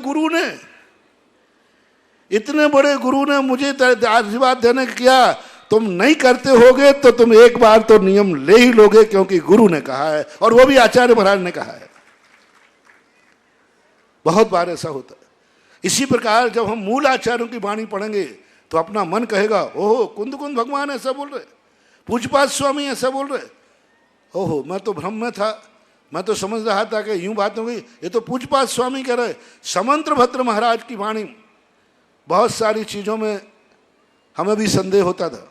गुरु ने मुझे आशीर्वाद देने किया, तुम नहीं करते होगे तो तुम एक बार तो नियम ले ही लोगे, क्योंकि गुरु ने कहा है, और वो भी आचार्य महाराज ने कहा है। बहुत बार ऐसा होता है। इसी प्रकार जब हम मूल आचार्यों की वाणी पढ़ेंगे तो अपना मन कहेगा ओहो कुंद भगवान ऐसा बोल रहे, पूज्यपाद स्वामी ऐसा बोल रहे, ओहो मैं तो भ्रम में था, मैं तो समझ रहा था कि यूं बात हो गई, ये तो पूज्यपाद स्वामी कह रहे। समंत्र भद्र महाराज की वाणी, बहुत सारी चीजों में हमें भी संदेह होता था,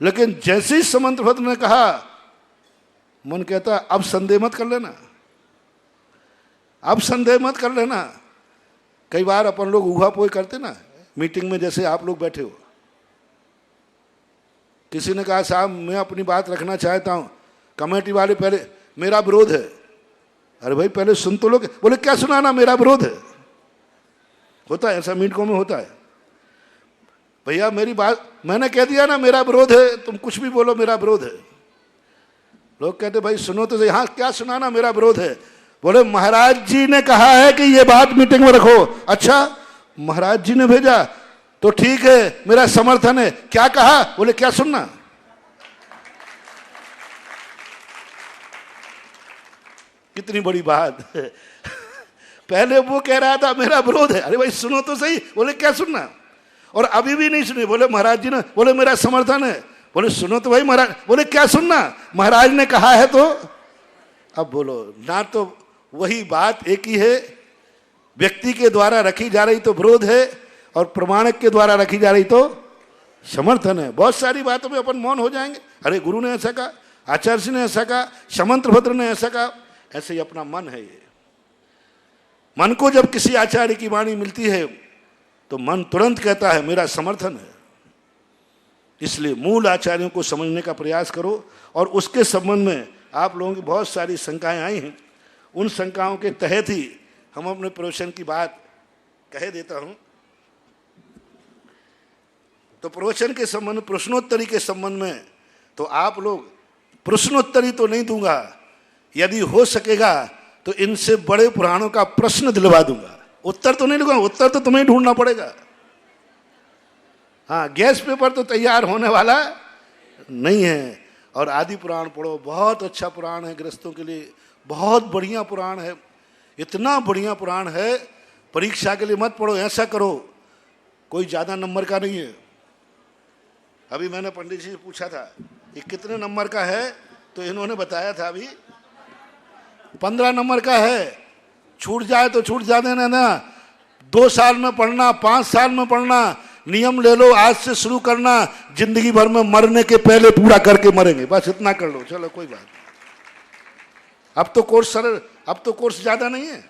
लेकिन जैसे ही समंत्र भद्र ने कहा, मन कहता अब संदेह मत कर लेना, अब संदेह मत कर लेना। कई बार अपन लोग ऊहापोह करते ना, मीटिंग में जैसे आप लोग बैठे हो, किसी ने कहा साहब मैं अपनी बात रखना चाहता हूं, कमेटी वाले पहले मेरा विरोध है। अरे भाई पहले सुन तो लो। बोले क्या सुनाना, मेरा विरोध है। होता है ऐसा, मीटिंगों में होता है। भैया मेरी बात मैंने कह दिया ना, मेरा विरोध है, तुम कुछ भी बोलो मेरा विरोध है। लोग कहते भाई सुनो तो सही। हाँ क्या सुनाना, मेरा विरोध है। बोले महाराज जी ने कहा है कि ये बात मीटिंग में रखो। अच्छा महाराज जी ने भेजा तो ठीक है, मेरा समर्थन है। क्या कहा? बोले क्या सुनना। कितनी बड़ी बात। पहले वो कह रहा था मेरा विरोध है, अरे भाई सुनो तो सही। बोले क्या सुनना, और अभी भी नहीं सुने। बोले महाराज जी ने, बोले मेरा समर्थन है। बोले सुनो तो भाई महाराज। बोले क्या सुनना, महाराज ने कहा है तो। अब बोलो ना, तो वही बात एक ही है, व्यक्ति के द्वारा रखी जा रही तो विरोध है, और प्रमाणक के द्वारा रखी जा रही तो समर्थन है। बहुत सारी बातों में अपन मौन हो जाएंगे, अरे गुरु ने ऐसा कहा, आचार्य जी ने ऐसा कहा, समंत्र भद्र ने ऐसा कहा। ऐसे ही अपना मन है। ये मन को जब किसी आचार्य की वाणी मिलती है तो मन तुरंत कहता है मेरा समर्थन है। इसलिए मूल आचार्यों को समझने का प्रयास करो, और उसके संबंध में आप लोगों की बहुत सारी शंकाएं आई हैं। उन शंकाओं के तहत ही हम अपने प्रवचन की बात कह देता हूं। तो प्रवचन के संबंध, प्रश्नोत्तरी के संबंध में तो आप लोग, प्रश्नोत्तरी तो नहीं दूंगा, यदि हो सकेगा तो इनसे बड़े पुराणों का प्रश्न दिलवा दूंगा। उत्तर तो नहीं दूंगा, उत्तर तो तुम्हें ढूंढना पड़ेगा। हाँ गैस पेपर तो तैयार होने वाला नहीं है। और आदि पुराण पढ़ो, बहुत अच्छा पुराण है गृहस्थों के लिए, बहुत बढ़िया पुराण है। इतना बढ़िया पुराण है, परीक्षा के लिए मत पढ़ो। ऐसा करो, कोई ज्यादा नंबर का नहीं है। अभी मैंने पंडित जी से पूछा था ये कितने नंबर का है, तो इन्होंने बताया था अभी 15 नंबर का है। छूट जाए तो छूट जाने ना, 2 साल में पढ़ना, 5 साल में पढ़ना, नियम ले लो, आज से शुरू करना, जिंदगी भर में मरने के पहले पूरा करके मरेंगे, बस इतना कर लो, चलो कोई बात। अब तो कोर्स सरल, अब तो कोर्स ज्यादा नहीं है।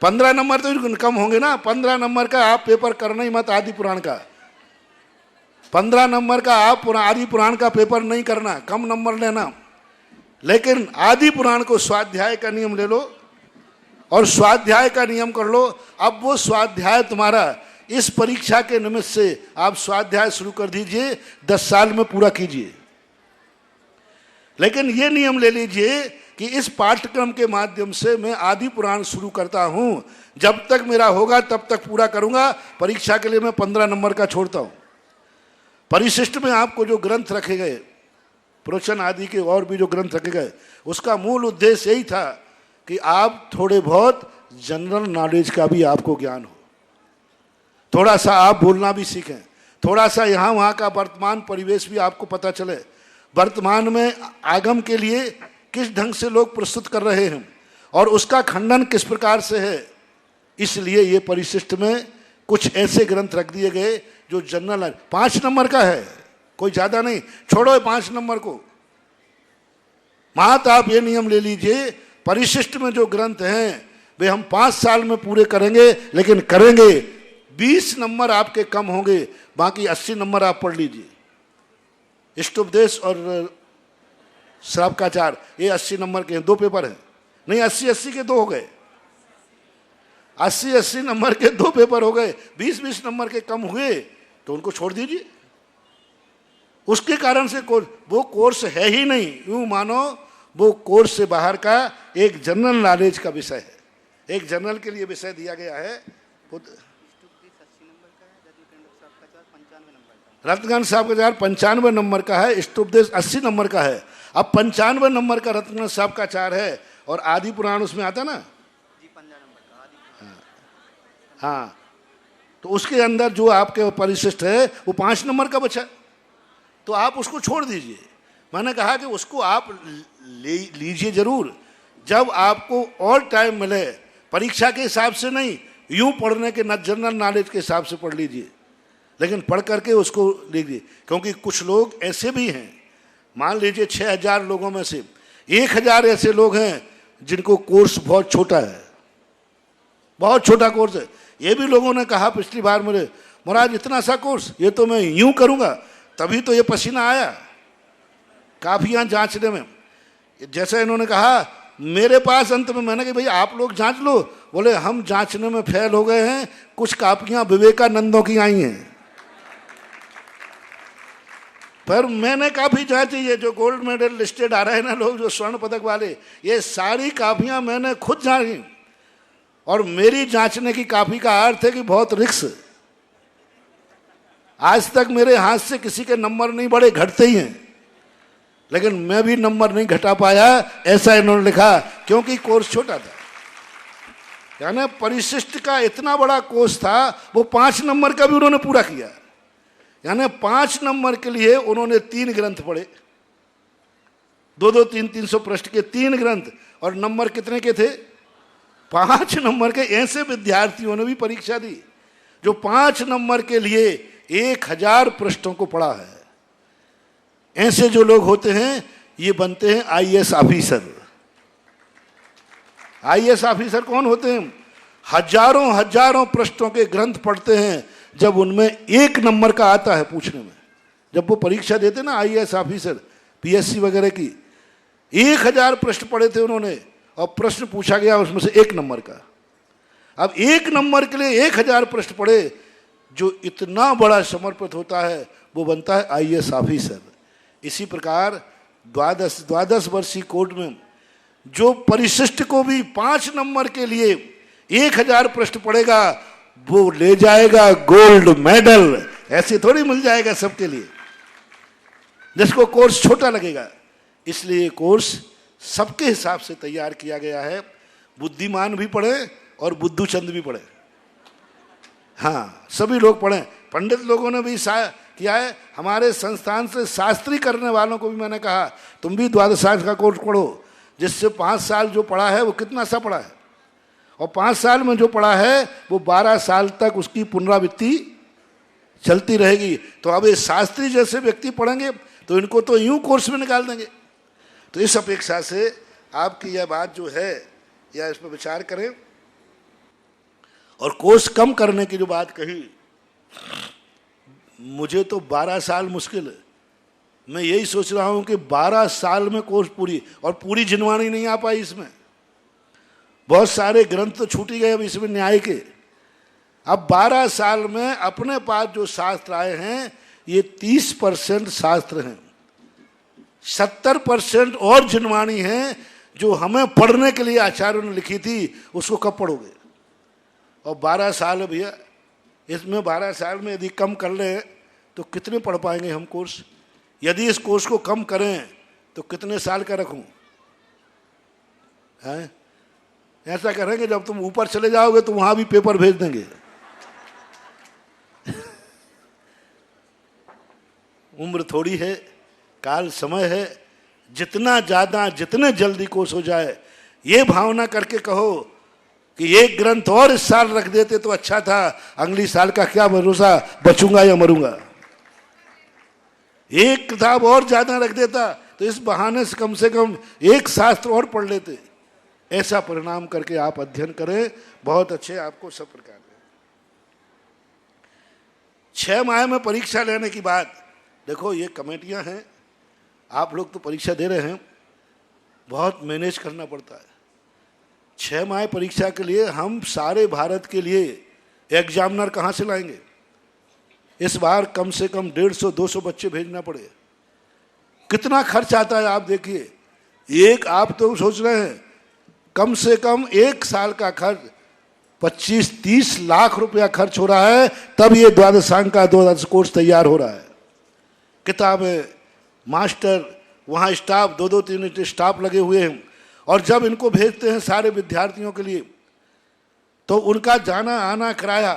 15 नंबर तो कम होंगे ना। 15 नंबर का आप पेपर करना ही मत आदि पुराण का। 15 नंबर का आप आदि पुराण का पेपर नहीं करना, कम नंबर लेना। लेकिन आदि पुराण को स्वाध्याय का नियम ले लो और स्वाध्याय का नियम कर लो। अब वो स्वाध्याय तुम्हारा इस परीक्षा के निमित्त से आप स्वाध्याय शुरू कर दीजिए, 10 साल में पूरा कीजिए। लेकिन ये नियम ले लीजिए कि इस पाठ्यक्रम के माध्यम से मैं आदि पुराण शुरू करता हूं, जब तक मेरा होगा तब तक पूरा करूंगा। परीक्षा के लिए मैं 15 नंबर का छोड़ता हूं। परिशिष्ट में आपको जो ग्रंथ रखे गए, प्रवचन आदि के और भी जो ग्रंथ रखे गए, उसका मूल उद्देश्य यही था कि आप थोड़े बहुत जनरल नॉलेज का भी आपको ज्ञान हो, थोड़ा सा आप बोलना भी सीखें, थोड़ा सा यहाँ वहाँ का वर्तमान परिवेश भी आपको पता चले। वर्तमान में आगम के लिए किस ढंग से लोग प्रस्तुत कर रहे हैं और उसका खंडन किस प्रकार से है। इसलिए ये परिशिष्ट में कुछ ऐसे ग्रंथ रख दिए गए जो जनरल 5 नंबर का है, कोई ज्यादा नहीं, छोड़ो 5 नंबर को। मात आप ये नियम ले लीजिए, परिशिष्ट में जो ग्रंथ हैं वे हम 5 साल में पूरे करेंगे, लेकिन करेंगे 20 नंबर आपके कम होंगे, बाकी 80 नंबर आप पढ़ लीजिए। इष्टोपदेश और श्रावकाचार ये 80 नंबर के हैं, 2 पेपर हैं, नहीं 80-80 के 2 हो गए, 80-80 नंबर के 2 पेपर हो गए, 20-20 नंबर के कम हुए तो उनको छोड़ दीजिए। उसके कारण से वो कोर्स है ही नहीं, यूं मानो वो कोर्स से बाहर का एक जनरल नॉलेज का विषय है, एक जनरल के लिए विषय दिया गया है। रत्नगंज साहब का 95 नंबर का है, इष्टोपदेश 80 नंबर का है। अब 95 नंबर का रत्नगंज साहब का चार है और आदि पुराण उसमें आता ना जी, 50 नंबर का हाँ, तो उसके अंदर जो आपके परिशिष्ट है वो 5 नंबर का बचा, तो आप उसको छोड़ दीजिए। मैंने कहा कि उसको आप लीजिए जरूर, जब आपको और टाइम मिले, परीक्षा के हिसाब से नहीं, यूं पढ़ने के जनरल नॉलेज के हिसाब से पढ़ लीजिए, लेकिन पढ़ करके उसको लीजिए। क्योंकि कुछ लोग ऐसे भी हैं, मान लीजिए 6000 लोगों में से 1000 ऐसे लोग हैं जिनको कोर्स बहुत छोटा है, बहुत छोटा कोर्स है। ये भी लोगों ने कहा पिछली बार मेरे, महाराज इतना सा कोर्स, ये तो मैं यूं करूंगा, तभी तो ये पसीना आया काफियां जांचने में। जैसे इन्होंने कहा मेरे पास अंत में, मैंने कहा भाई आप लोग जांच लो, बोले हम जांचने में फेल हो गए हैं, कुछ कापियां विवेकानंदों की आई हैं। पर मैंने काफी जांची, ये जो गोल्ड मेडल लिस्टेड आ रहे हैं ना लोग, जो स्वर्ण पदक वाले, ये सारी कापियां मैंने खुद जांची, और मेरी जांचने की कापी का अर्थ है कि बहुत रिस्क। आज तक मेरे हाथ से किसी के नंबर नहीं बढ़े, घटते ही हैं, लेकिन मैं भी नंबर नहीं घटा पाया, ऐसा इन्होंने लिखा, क्योंकि कोर्स छोटा था। यानी परिशिष्ट का इतना बड़ा कोर्स था, वो 5 नंबर का भी उन्होंने पूरा किया। यानी 5 नंबर के लिए उन्होंने 3 ग्रंथ पढ़े, 2-2, 300 पृष्ठ के 3 ग्रंथ, और नंबर कितने के थे? 5 नंबर के। ऐसे विद्यार्थियों ने भी परीक्षा दी जो 5 नंबर के लिए 1000 पृष्ठों को पढ़ा है। ऐसे जो लोग होते हैं ये बनते हैं आईएएस ऑफिसर। आईएएस ऑफिसर कौन होते हैं? हजारों पृष्ठों के ग्रंथ पढ़ते हैं, जब उनमें 1 नंबर का आता है पूछने में, जब वो परीक्षा देते ना आईएएस ऑफिसर पीएससी वगैरह की, 1000 पृष्ठ पढ़े थे उन्होंने, और प्रश्न पूछा गया उसमें से 1 नंबर का। अब 1 नंबर के लिए 1000 पृष्ठ पढ़े, जो इतना बड़ा समर्पित होता है वो बनता है आईएएस ऑफिसर। इसी प्रकार द्वादश वर्षीय कोर्ट में जो परिशिष्ट को भी 5 नंबर के लिए 1000 पृष्ठ पढ़ेगा, वो ले जाएगा गोल्ड मेडल। ऐसे थोड़ी मिल जाएगा सबके लिए, जिसको कोर्स छोटा लगेगा। इसलिए कोर्स सबके हिसाब से तैयार किया गया है। बुद्धिमान भी पढ़े और बुद्धूचंद भी पढ़े, हाँ सभी लोग पढ़े। पंडित लोगों ने भी किया है। हमारे संस्थान से शास्त्री करने वालों को भी मैंने कहा तुम भी द्वादशांश का कोर्स पढ़ो, जिससे 5 साल जो पढ़ा है वो कितना सा पढ़ा है, और 5 साल में जो पढ़ा है वो 12 साल तक उसकी पुनरावृत्ति चलती रहेगी। तो अब ये शास्त्री जैसे व्यक्ति पढ़ेंगे तो इनको तो यूं कोर्स में निकाल देंगे। तो इस अपेक्षा से आपकी यह बात जो है, या इस पर विचार करें। और कोर्स कम करने की जो बात कही, मुझे तो 12 साल मुश्किल है। मैं यही सोच रहा हूं कि 12 साल में कोर्स पूरी, और पूरी जिनवानी नहीं आ पाई इसमें। बहुत सारे ग्रंथ तो छूट ही गए अब इसमें न्याय के। अब 12 साल में अपने पास जो शास्त्र आए हैं ये 30% शास्त्र हैं, 70% और जिनवानी है जो हमें पढ़ने के लिए आचार्यों ने लिखी थी, उसको कब पढ़ोगे? और 12 साल है भैया, इसमें 12 साल में यदि कम कर लें तो कितने पढ़ पाएंगे हम कोर्स? यदि इस कोर्स को कम करें तो कितने साल का रखूं? हैं? ऐसा करेंगे जब तुम ऊपर चले जाओगे तो वहां भी पेपर भेज देंगे। उम्र थोड़ी है, काल समय है, जितना ज्यादा जितने जल्दी कोर्स हो जाए, ये भावना करके कहो कि एक ग्रंथ और इस साल रख देते तो अच्छा था, अगली साल का क्या भरोसा बचूंगा या मरूंगा। एक किताब और ज्यादा रख देता तो इस बहाने से कम एक शास्त्र और पढ़ लेते। ऐसा परिणाम करके आप अध्ययन करें, बहुत अच्छे आपको सब प्रकार के। 6 माह में परीक्षा लेने की बात, देखो ये कमेटियां हैं, आप लोग तो परीक्षा दे रहे हैं, बहुत मैनेज करना पड़ता है। 6 माह परीक्षा के लिए हम सारे भारत के लिए एग्जामिनर कहाँ से लाएंगे? इस बार कम से कम 150-200 बच्चे भेजना पड़े। कितना खर्च आता है आप देखिए। एक आप तो सोच रहे हैं कम से कम एक साल का खर्च 25-30 लाख रुपया खर्च हो रहा है, तब ये द्वादशांक का 2 कोर्स तैयार हो रहा है। किताबें, मास्टर, वहाँ स्टाफ, 2-3 स्टाफ लगे हुए हैं। और जब इनको भेजते हैं सारे विद्यार्थियों के लिए तो उनका जाना आना किराया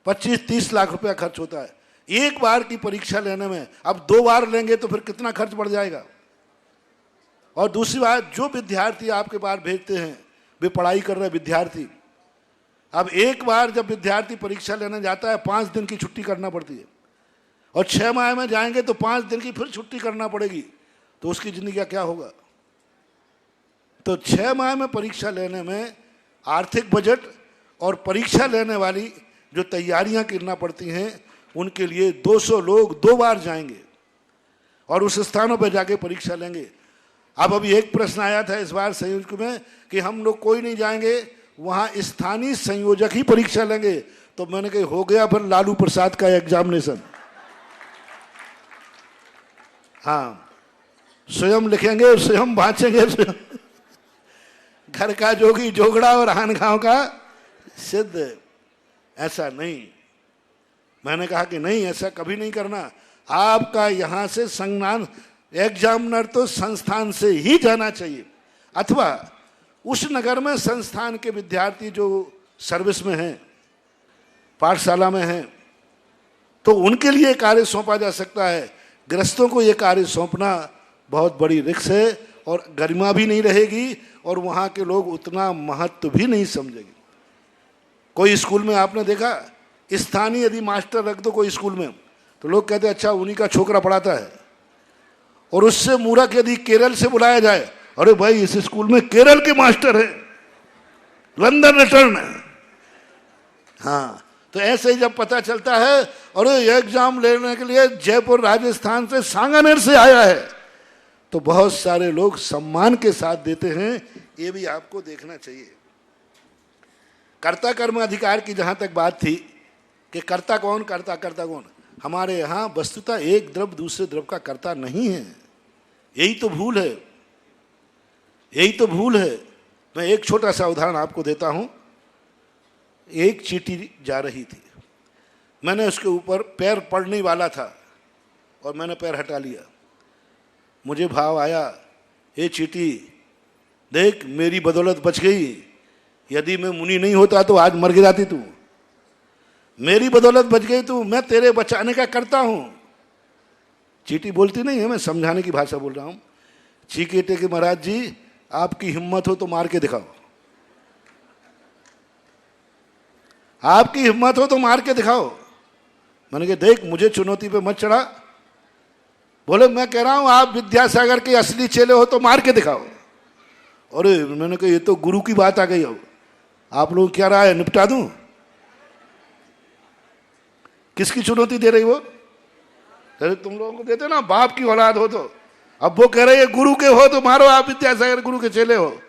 25-30 लाख रुपया खर्च होता है एक बार की परीक्षा लेने में। अब 2 बार लेंगे तो फिर कितना खर्च बढ़ जाएगा। और दूसरी बात, जो विद्यार्थी आपके पास भेजते हैं वे पढ़ाई कर रहे विद्यार्थी, अब एक बार जब विद्यार्थी परीक्षा लेने जाता है 5 दिन की छुट्टी करना पड़ती है, और 6 माह में जाएंगे तो 5 दिन की फिर छुट्टी करना पड़ेगी, तो उसकी जिंदगी का क्या होगा। तो 6 माह में परीक्षा लेने में आर्थिक बजट और परीक्षा लेने वाली जो तैयारियां करना पड़ती हैं, उनके लिए 200 लोग 2 बार जाएंगे और उस स्थानों पर जाके परीक्षा लेंगे। अब अभी एक प्रश्न आया था इस बार संयोजक में कि हम लोग कोई नहीं जाएंगे, वहाँ स्थानीय संयोजक ही परीक्षा लेंगे। तो मैंने कहा हो गया फिर लालू प्रसाद का एग्जामिनेशन। हाँ, स्वयं लिखेंगे, स्वयं बाँचेंगे, स्वयं घर का जोगी जोगड़ा और हान गांव का सिद्ध। ऐसा नहीं, मैंने कहा कि नहीं, ऐसा कभी नहीं करना। आपका यहां से संज्ञान एग्जामिनर तो संस्थान से ही जाना चाहिए, अथवा उस नगर में संस्थान के विद्यार्थी जो सर्विस में हैं, पाठशाला में हैं, तो उनके लिए कार्य सौंपा जा सकता है। गृहस्थों को ये कार्य सौंपना बहुत बड़ी रिस्क है और गरिमा भी नहीं रहेगी और वहाँ के लोग उतना महत्व भी नहीं समझेंगे। कोई स्कूल में आपने देखा, स्थानीय यदि मास्टर रख दो कोई स्कूल में तो लोग कहते हैं अच्छा उन्हीं का छोकरा पढ़ाता है। और उससे मूर्ख यदि केरल से बुलाया जाए, अरे भाई इस स्कूल में केरल के मास्टर है, लंदन रिटर्न है। हाँ, तो ऐसे ही जब पता चलता है और एग्जाम लेने के लिए जयपुर राजस्थान से सांगानेर से आया है, तो बहुत सारे लोग सम्मान के साथ देते हैं। ये भी आपको देखना चाहिए। कर्ता कर्म अधिकार की जहां तक बात थी कि कर्ता कौन, कर्ता कौन, हमारे यहाँ वस्तुतः एक द्रव्य दूसरे द्रव्य का कर्ता नहीं है। यही तो भूल है, यही तो भूल है। मैं एक छोटा सा उदाहरण आपको देता हूं। एक चींटी जा रही थी, मैंने उसके ऊपर पैर पड़ने वाला था और मैंने पैर हटा लिया। मुझे भाव आया, ये चींटी देख मेरी बदौलत बच गई, यदि मैं मुनि नहीं होता तो आज मर गिराती तू। मेरी बदौलत बच गई तू, मैं तेरे बचाने का करता हूं। चींटी बोलती नहीं है, मैं समझाने की भाषा बोल रहा हूं। चीकेटे के महाराज जी, आपकी हिम्मत हो तो मार के दिखाओ, आपकी हिम्मत हो तो मार के दिखाओ। मैंने कहा देख मुझे चुनौती पे मत चढ़ा। बोले मैं कह रहा हूं आप विद्यासागर के असली चेले हो तो मार के दिखाओ। अरे मैंने कहा ये तो गुरु की बात आ गई। अब आप लोग क्या राय है, निपटा दूं? किसकी चुनौती दे रही वो? अरे तुम लोगों को देते ना, बाप की औलाद हो तो। अब वो कह रहे हैं गुरु के हो तो मारो, आप विद्यासागर गुरु के चेले हो।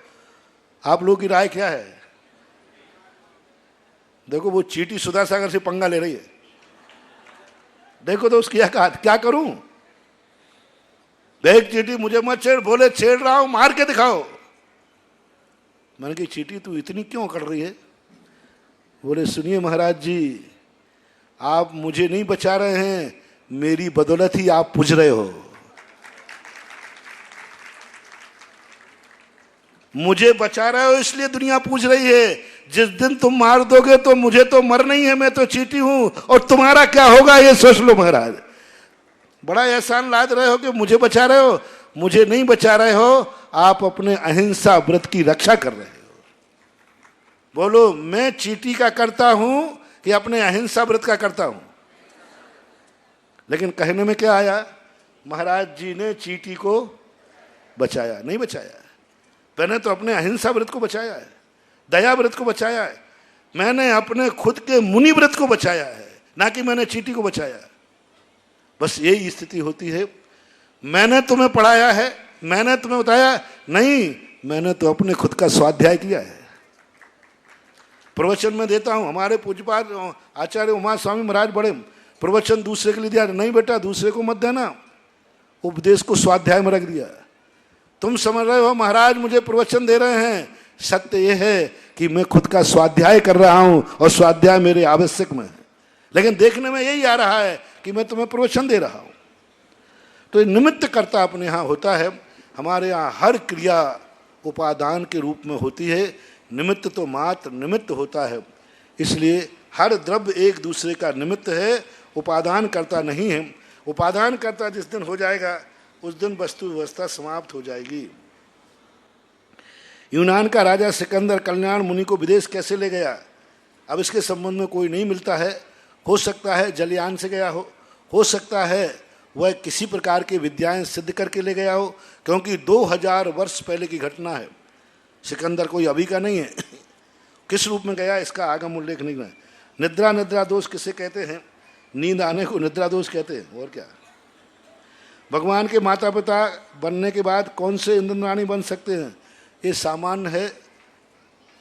आप लोगों की राय क्या है? देखो वो चींटी सुधा सागर से पंगा ले रही है, देखो तो उसकी क्या करूं? देख चींटी मुझे मत छेड़। बोले छेड़ रहा हूं, मार के दिखाओ। मैंने कहा चींटी तू इतनी क्यों कर रही है? बोले सुनिए महाराज जी, आप मुझे नहीं बचा रहे हैं, मेरी बदौलत ही आप पूज रहे हो। मुझे बचा रहे हो इसलिए दुनिया पूछ रही है। जिस दिन तुम मार दोगे तो मुझे तो मर नहीं है, मैं तो चींटी हूं, और तुम्हारा क्या होगा ये सोच लो महाराज। बड़ा एहसान लाद रहे हो कि मुझे बचा रहे हो। मुझे नहीं बचा रहे हो, आप अपने अहिंसा व्रत की रक्षा कर रहे हो। बोलो, मैं चींटी का करता हूं कि अपने अहिंसा व्रत का करता हूं? लेकिन कहने में क्या आया, महाराज जी ने चींटी को बचाया? नहीं बचाया। मैंने तो अपने अहिंसा व्रत को बचाया है, दया व्रत को बचाया है, मैंने अपने खुद के मुनि व्रत को बचाया है, ना कि मैंने चींटी को बचाया। बस यही स्थिति होती है। मैंने तुम्हें पढ़ाया है, मैंने तुम्हें बताया नहीं, मैंने तो अपने खुद का स्वाध्याय किया है। प्रवचन में देता हूं, हमारे पूज्यपाद आचार्य उमा स्वामी महाराज बड़े प्रवचन दूसरे के लिए दिया, नहीं बेटा दूसरे को मत देना, उपदेश को स्वाध्याय में रख दिया। तुम समझ रहे हो महाराज मुझे प्रवचन दे रहे हैं, सत्य यह है कि मैं खुद का स्वाध्याय कर रहा हूं और स्वाध्याय मेरे आवश्यक में है, लेकिन देखने में यही आ रहा है कि मैं तुम्हें प्रवचन दे रहा हूं। तो ये निमित्त कर्ता अपने यहाँ होता है। हमारे यहाँ हर क्रिया उपादान के रूप में होती है, निमित्त तो मात्र निमित्त होता है। इसलिए हर द्रव्य एक दूसरे का निमित्त है, उपादान करता नहीं है। उपादान करता जिस दिन हो जाएगा उस दिन वस्तु व्यवस्था समाप्त हो जाएगी। यूनान का राजा सिकंदर कल्याण मुनि को विदेश कैसे ले गया, अब इसके संबंध में कोई नहीं मिलता है। हो सकता है जलयान से गया हो सकता है वह किसी प्रकार की विद्याएं सिद्ध करके ले गया हो, क्योंकि 2000 वर्ष पहले की घटना है। सिकंदर कोई अभी का नहीं है। किस रूप में गया इसका आगम उल्लेख नहीं है। निद्रा दोष किसे कहते हैं? नींद आने को निद्रा दोष कहते हैं, और क्या। भगवान के माता पिता बनने के बाद कौन से इंद्राणी बन सकते हैं? ये सामान्य है,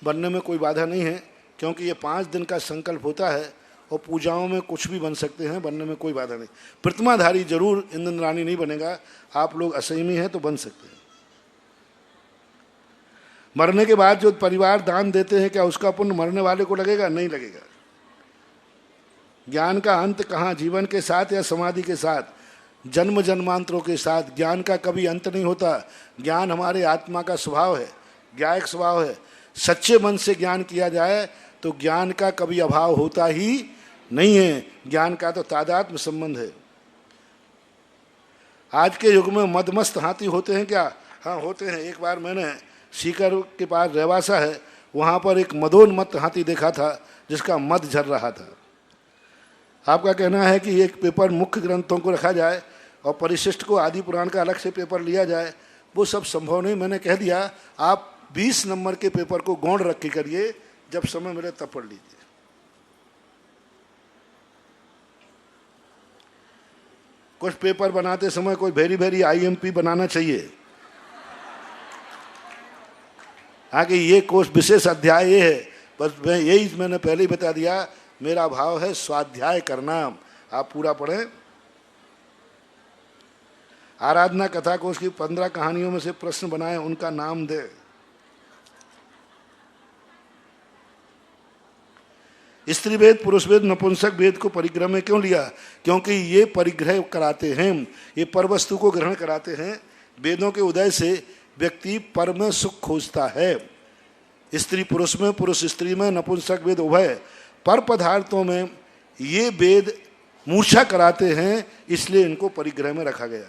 बनने में कोई बाधा नहीं है, क्योंकि ये 5 दिन का संकल्प होता है और पूजाओं में कुछ भी बन सकते हैं, बनने में कोई बाधा नहीं। प्रतिमाधारी जरूर इंद्राणी नहीं बनेगा। आप लोग असंयमी हैं तो बन सकते हैं। मरने के बाद जो परिवार दान देते हैं, क्या उसका पुण्य मरने वाले को लगेगा? नहीं लगेगा। ज्ञान का अंत कहाँ? जीवन के साथ या समाधि के साथ? जन्म जन्मांतरों के साथ। ज्ञान का कभी अंत नहीं होता। ज्ञान हमारे आत्मा का स्वभाव है, ज्ञायक स्वभाव है। सच्चे मन से ज्ञान किया जाए तो ज्ञान का कभी अभाव होता ही नहीं है। ज्ञान का तो तादात्म्य संबंध है। आज के युग में मदमस्त हाथी होते हैं क्या? हाँ होते हैं। एक बार मैंने सीकर के पास रेवासा है, वहाँ पर एक मदोन्मत्त हाथी देखा था जिसका मद झर रहा था। आपका कहना है कि एक पेपर मुख्य ग्रंथों को रखा जाए और परिशिष्ट को आदि पुराण का अलग से पेपर लिया जाए, वो सब संभव नहीं। मैंने कह दिया आप 20 नंबर के पेपर को गौण रख के करिए, जब समय मिले तब पढ़ लीजिए। कुछ पेपर बनाते समय कोई वेरी वेरी IMP बनाना चाहिए। आगे ये कोर्स विशेष अध्याय ये है, बस मैंने पहले ही बता दिया, मेरा भाव है स्वाध्याय करना। आप पूरा पढ़ें। आराधना कथा कोश की 15 कहानियों में से प्रश्न बनाए, उनका नाम दे। स्त्री वेद, पुरुष वेद, नपुंसक वेद को परिग्रह में क्यों लिया? क्योंकि ये परिग्रह कराते हैं, ये पर वस्तु को ग्रहण कराते हैं। वेदों के उदय से व्यक्ति पर में सुख खोजता है। स्त्री पुरुष में, पुरुष स्त्री में, नपुंसक वेद उभय पर पदार्थों में ये वेद मूर्छा कराते हैं, इसलिए इनको परिग्रह में रखा गया।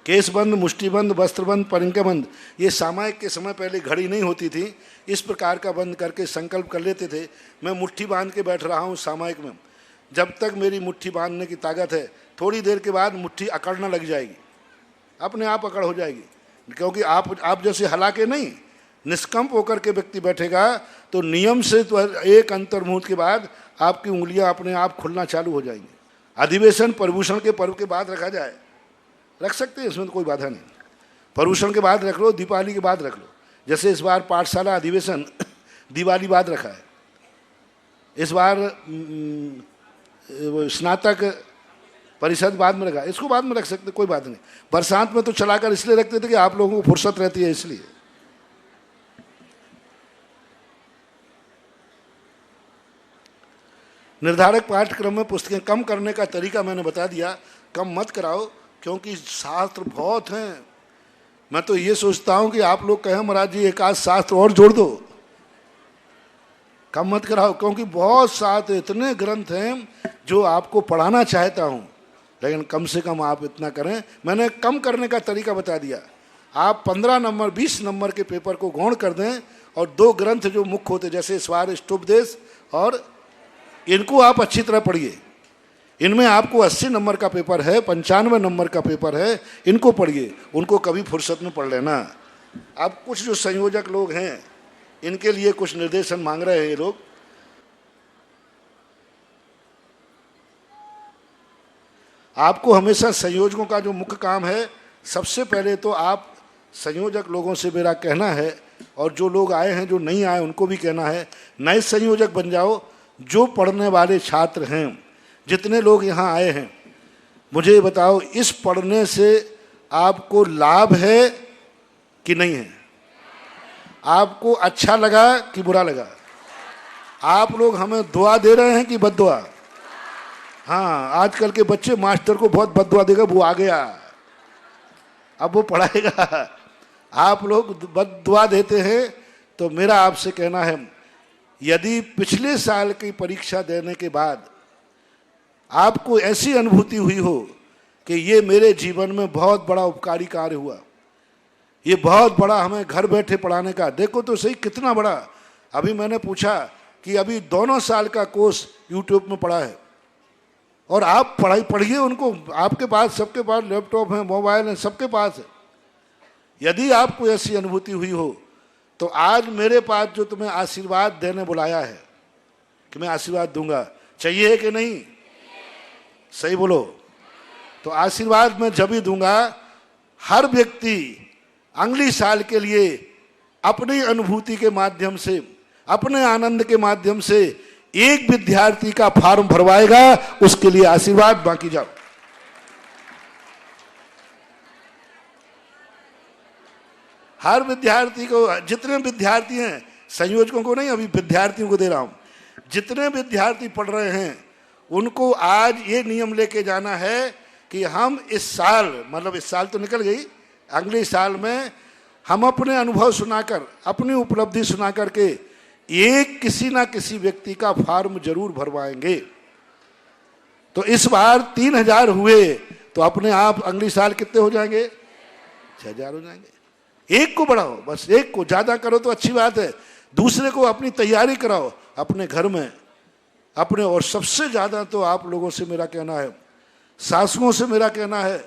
केसबंद, मुष्टिबंद, वस्त्रबंद, परिंकबंद, ये सामायिक के समय पहले घड़ी नहीं होती थी, इस प्रकार का बंद करके संकल्प कर लेते थे। मैं मुट्ठी बांध के बैठ रहा हूँ सामायिक में, जब तक मेरी मुट्ठी बांधने की ताकत है, थोड़ी देर के बाद मुट्ठी अकड़ना लग जाएगी, अपने आप अकड़ हो जाएगी। क्योंकि आप जैसे हला के नहीं, निष्कंप होकर के व्यक्ति बैठेगा तो नियम से तो एक अंतर्मुहूर्त के बाद आपकी उंगलियां अपने आप खुलना चालू हो जाएंगी। अधिवेशन पर्यूषण के पर्व के बाद रखा जाए, रख सकते हैं, इसमें तो कोई बाधा नहीं। पर्यूषण के बाद रख लो, दीपावली के बाद रख लो। जैसे इस बार पाठशाला अधिवेशन दिवाली बाद रखा है, इस बार स्नातक परिषद बाद में रखा, इसको बाद में रख सकते, कोई बात नहीं। बरसात में तो चलाकर इसलिए रखते थे कि आप लोगों को फुर्सत रहती है, इसलिए। निर्धारक पाठ्यक्रम में पुस्तकें कम करने का तरीका मैंने बता दिया। कम मत कराओ, क्योंकि शास्त्र बहुत हैं। मैं तो ये सोचता हूं कि आप लोग कहें महाराज जी एक आध शास्त्र और जोड़ दो, कम मत कराओ, क्योंकि बहुत साथ इतने ग्रंथ हैं जो आपको पढ़ाना चाहता हूँ, लेकिन कम से कम आप इतना करें। मैंने कम करने का तरीका बता दिया। आप 15 नंबर 20 नंबर के पेपर को गौण कर दें और 2 ग्रंथ जो मुख्य होते जैसे स्वार इष्टोपदेश, और इनको आप अच्छी तरह पढ़िए। इनमें आपको 80 नंबर का पेपर है, 95 नंबर का पेपर है, इनको पढ़िए। उनको कभी फुर्सत में पढ़ लेना। अब कुछ जो संयोजक लोग हैं इनके लिए कुछ निर्देशन मांग रहे हैं ये लोग। आपको हमेशा संयोजकों का जो मुख्य काम है, सबसे पहले तो आप संयोजक लोगों से मेरा कहना है, और जो लोग आए हैं जो नहीं आए उनको भी कहना है, नए संयोजक बन जाओ। जो पढ़ने वाले छात्र हैं, जितने लोग यहाँ आए हैं, मुझे बताओ इस पढ़ने से आपको लाभ है कि नहीं है? आपको अच्छा लगा कि बुरा लगा? आप लोग हमें दुआ दे रहे हैं कि बद्दुआ? हाँ, आजकल के बच्चे मास्टर को बहुत बद्दुआ देगा, वो आ गया अब वो पढ़ाएगा। आप लोग बद्दुआ देते हैं। तो मेरा आपसे कहना है, यदि पिछले साल की परीक्षा देने के बाद आपको ऐसी अनुभूति हुई हो कि ये मेरे जीवन में बहुत बड़ा उपकारी कार्य हुआ, ये बहुत बड़ा हमें घर बैठे पढ़ाने का, देखो तो सही कितना बड़ा। अभी मैंने पूछा कि अभी दोनों साल का कोर्स यूट्यूब में पढ़ा है, और आप पढ़िए उनको। आपके पास, सबके पास लैपटॉप है, मोबाइल है, सबके पास है। यदि आपको ऐसी अनुभूति हुई हो तो आज मेरे पास जो तुम्हें आशीर्वाद देने बुलाया है कि मैं आशीर्वाद दूंगा, चाहिए कि नहीं? सही बोलो। तो आशीर्वाद मैं जब ही दूंगा, हर व्यक्ति अगली साल के लिए अपनी अनुभूति के माध्यम से, अपने आनंद के माध्यम से एक विद्यार्थी का फॉर्म भरवाएगा, उसके लिए आशीर्वाद बाकी जाओ। हर विद्यार्थी को, जितने विद्यार्थी हैं, संयोजकों को नहीं, अभी विद्यार्थियों को दे रहा हूं, जितने विद्यार्थी पढ़ रहे हैं उनको आज ये नियम लेके जाना है कि हम इस साल, मतलब इस साल तो निकल गई, अगले साल में हम अपने अनुभव सुनाकर, अपनी उपलब्धि सुना करके एक किसी ना किसी व्यक्ति का फॉर्म जरूर भरवाएंगे। तो इस बार 3000 हुए तो अपने आप अगले साल कितने हो जाएंगे? 6000 हो जाएंगे। एक को बढ़ाओ, बस एक को, ज्यादा करो तो अच्छी बात है। दूसरे को अपनी तैयारी कराओ अपने घर में अपने। और सबसे ज्यादा तो आप लोगों से मेरा कहना है, सासुओं से मेरा कहना है,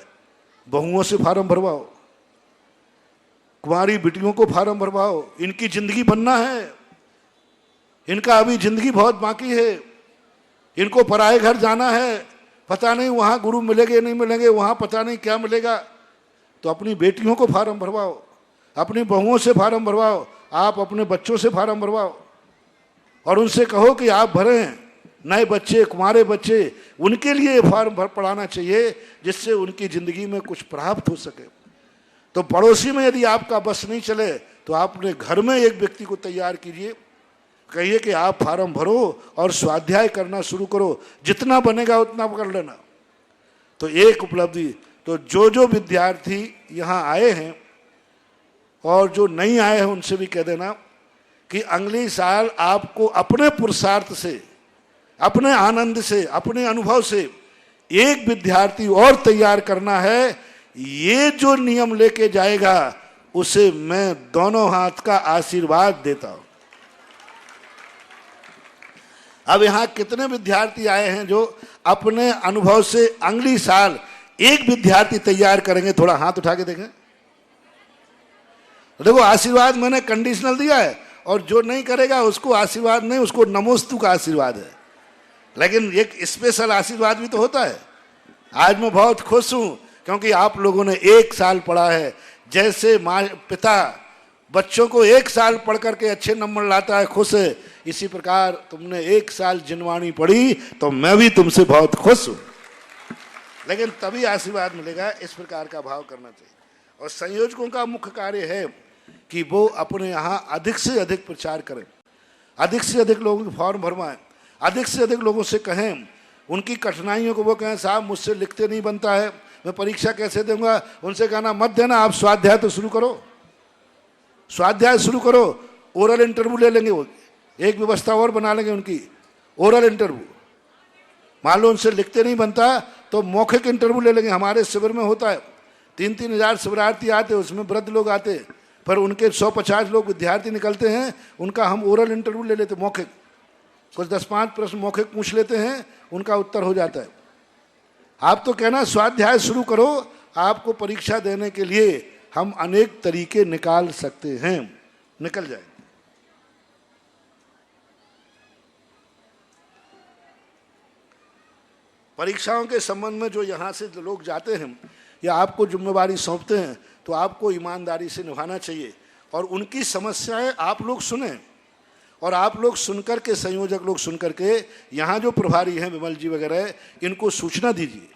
बहुओं से फार्म भरवाओ, कुंवारी बेटियों को फार्म भरवाओ। इनकी जिंदगी बनना है, इनका अभी जिंदगी बहुत बाकी है। इनको पराए घर जाना है, पता नहीं वहां गुरु मिलेंगे नहीं मिलेंगे, वहां पता नहीं क्या मिलेगा। तो अपनी बेटियों को फार्म भरवाओ, अपनी बहुओं से फार्म भरवाओ, आप अपने बच्चों से फार्म भरवाओ, और उनसे कहो कि आप भरें। नए बच्चे, कुंवारे बच्चे, उनके लिए फार्म पढ़ाना चाहिए, जिससे उनकी जिंदगी में कुछ प्राप्त हो सके। तो पड़ोसी में यदि आपका बस नहीं चले तो आप अपने घर में एक व्यक्ति को तैयार कीजिए, कहिए कि आप फार्म भरो और स्वाध्याय करना शुरू करो, जितना बनेगा उतना कर लेना। तो एक उपलब्धि। तो जो विद्यार्थी यहाँ आए हैं और जो नहीं आए हैं उनसे भी कह देना कि अगले साल आपको अपने पुरुषार्थ से, अपने आनंद से, अपने अनुभव से एक विद्यार्थी और तैयार करना है। ये जो नियम लेके जाएगा उसे मैं दोनों हाथ का आशीर्वाद देता हूं। अब यहां कितने विद्यार्थी आए हैं जो अपने अनुभव से अगली साल एक विद्यार्थी तैयार करेंगे? थोड़ा हाथ उठा के देखें। देखो, आशीर्वाद मैंने कंडीशनल दिया है, और जो नहीं करेगा उसको आशीर्वाद नहीं, उसको नमोस्तु का आशीर्वाद है। लेकिन एक स्पेशल आशीर्वाद भी तो होता है। आज मैं बहुत खुश हूं क्योंकि आप लोगों ने 1 साल पढ़ा है। जैसे माँ पिता बच्चों को 1 साल पढ़ करके अच्छे नंबर लाता है, खुश है, इसी प्रकार तुमने 1 साल जिनवाणी पढ़ी तो मैं भी तुमसे बहुत खुश हूं। लेकिन तभी आशीर्वाद मिलेगा, इस प्रकार का भाव करना चाहिए। और संयोजकों का मुख्य कार्य है कि वो अपने यहाँ अधिक से अधिक प्रचार करें, अधिक से अधिक लोगों के फॉर्म भरवाएं, अधिक से अधिक लोगों से कहें, उनकी कठिनाइयों को वो कहें, साहब मुझसे लिखते नहीं बनता है, मैं परीक्षा कैसे दूंगा। उनसे कहना मत देना, आप स्वाध्याय तो शुरू करो, स्वाध्याय शुरू करो, ओरल इंटरव्यू ले लेंगे वो, एक व्यवस्था और बना लेंगे उनकी, ओरल इंटरव्यू। मान लो उनसे लिखते नहीं बनता तो मौखिक इंटरव्यू ले लेंगे। हमारे शिविर में होता है, 3-3 हज़ार शिविरार्थी आते हैं, उसमें वृद्ध लोग आते हैं, पर उनके 150 लोग विद्यार्थी निकलते हैं, उनका हम ओरल इंटरव्यू ले लेते, मौखिक। कुछ 10-5 प्रश्न मौखिक पूछ लेते हैं, उनका उत्तर हो जाता है। आप तो कहना स्वाध्याय शुरू करो, आपको परीक्षा देने के लिए हम अनेक तरीके निकाल सकते हैं, निकल जाए। परीक्षाओं के संबंध में जो यहाँ से लोग जाते हैं या आपको जिम्मेवारी सौंपते हैं, तो आपको ईमानदारी से निभाना चाहिए और उनकी समस्याएं आप लोग सुने, और आप लोग सुनकर के, संयोजक लोग सुनकर के, यहाँ जो प्रभारी हैं विमल जी वगैरह, इनको सूचना दीजिए।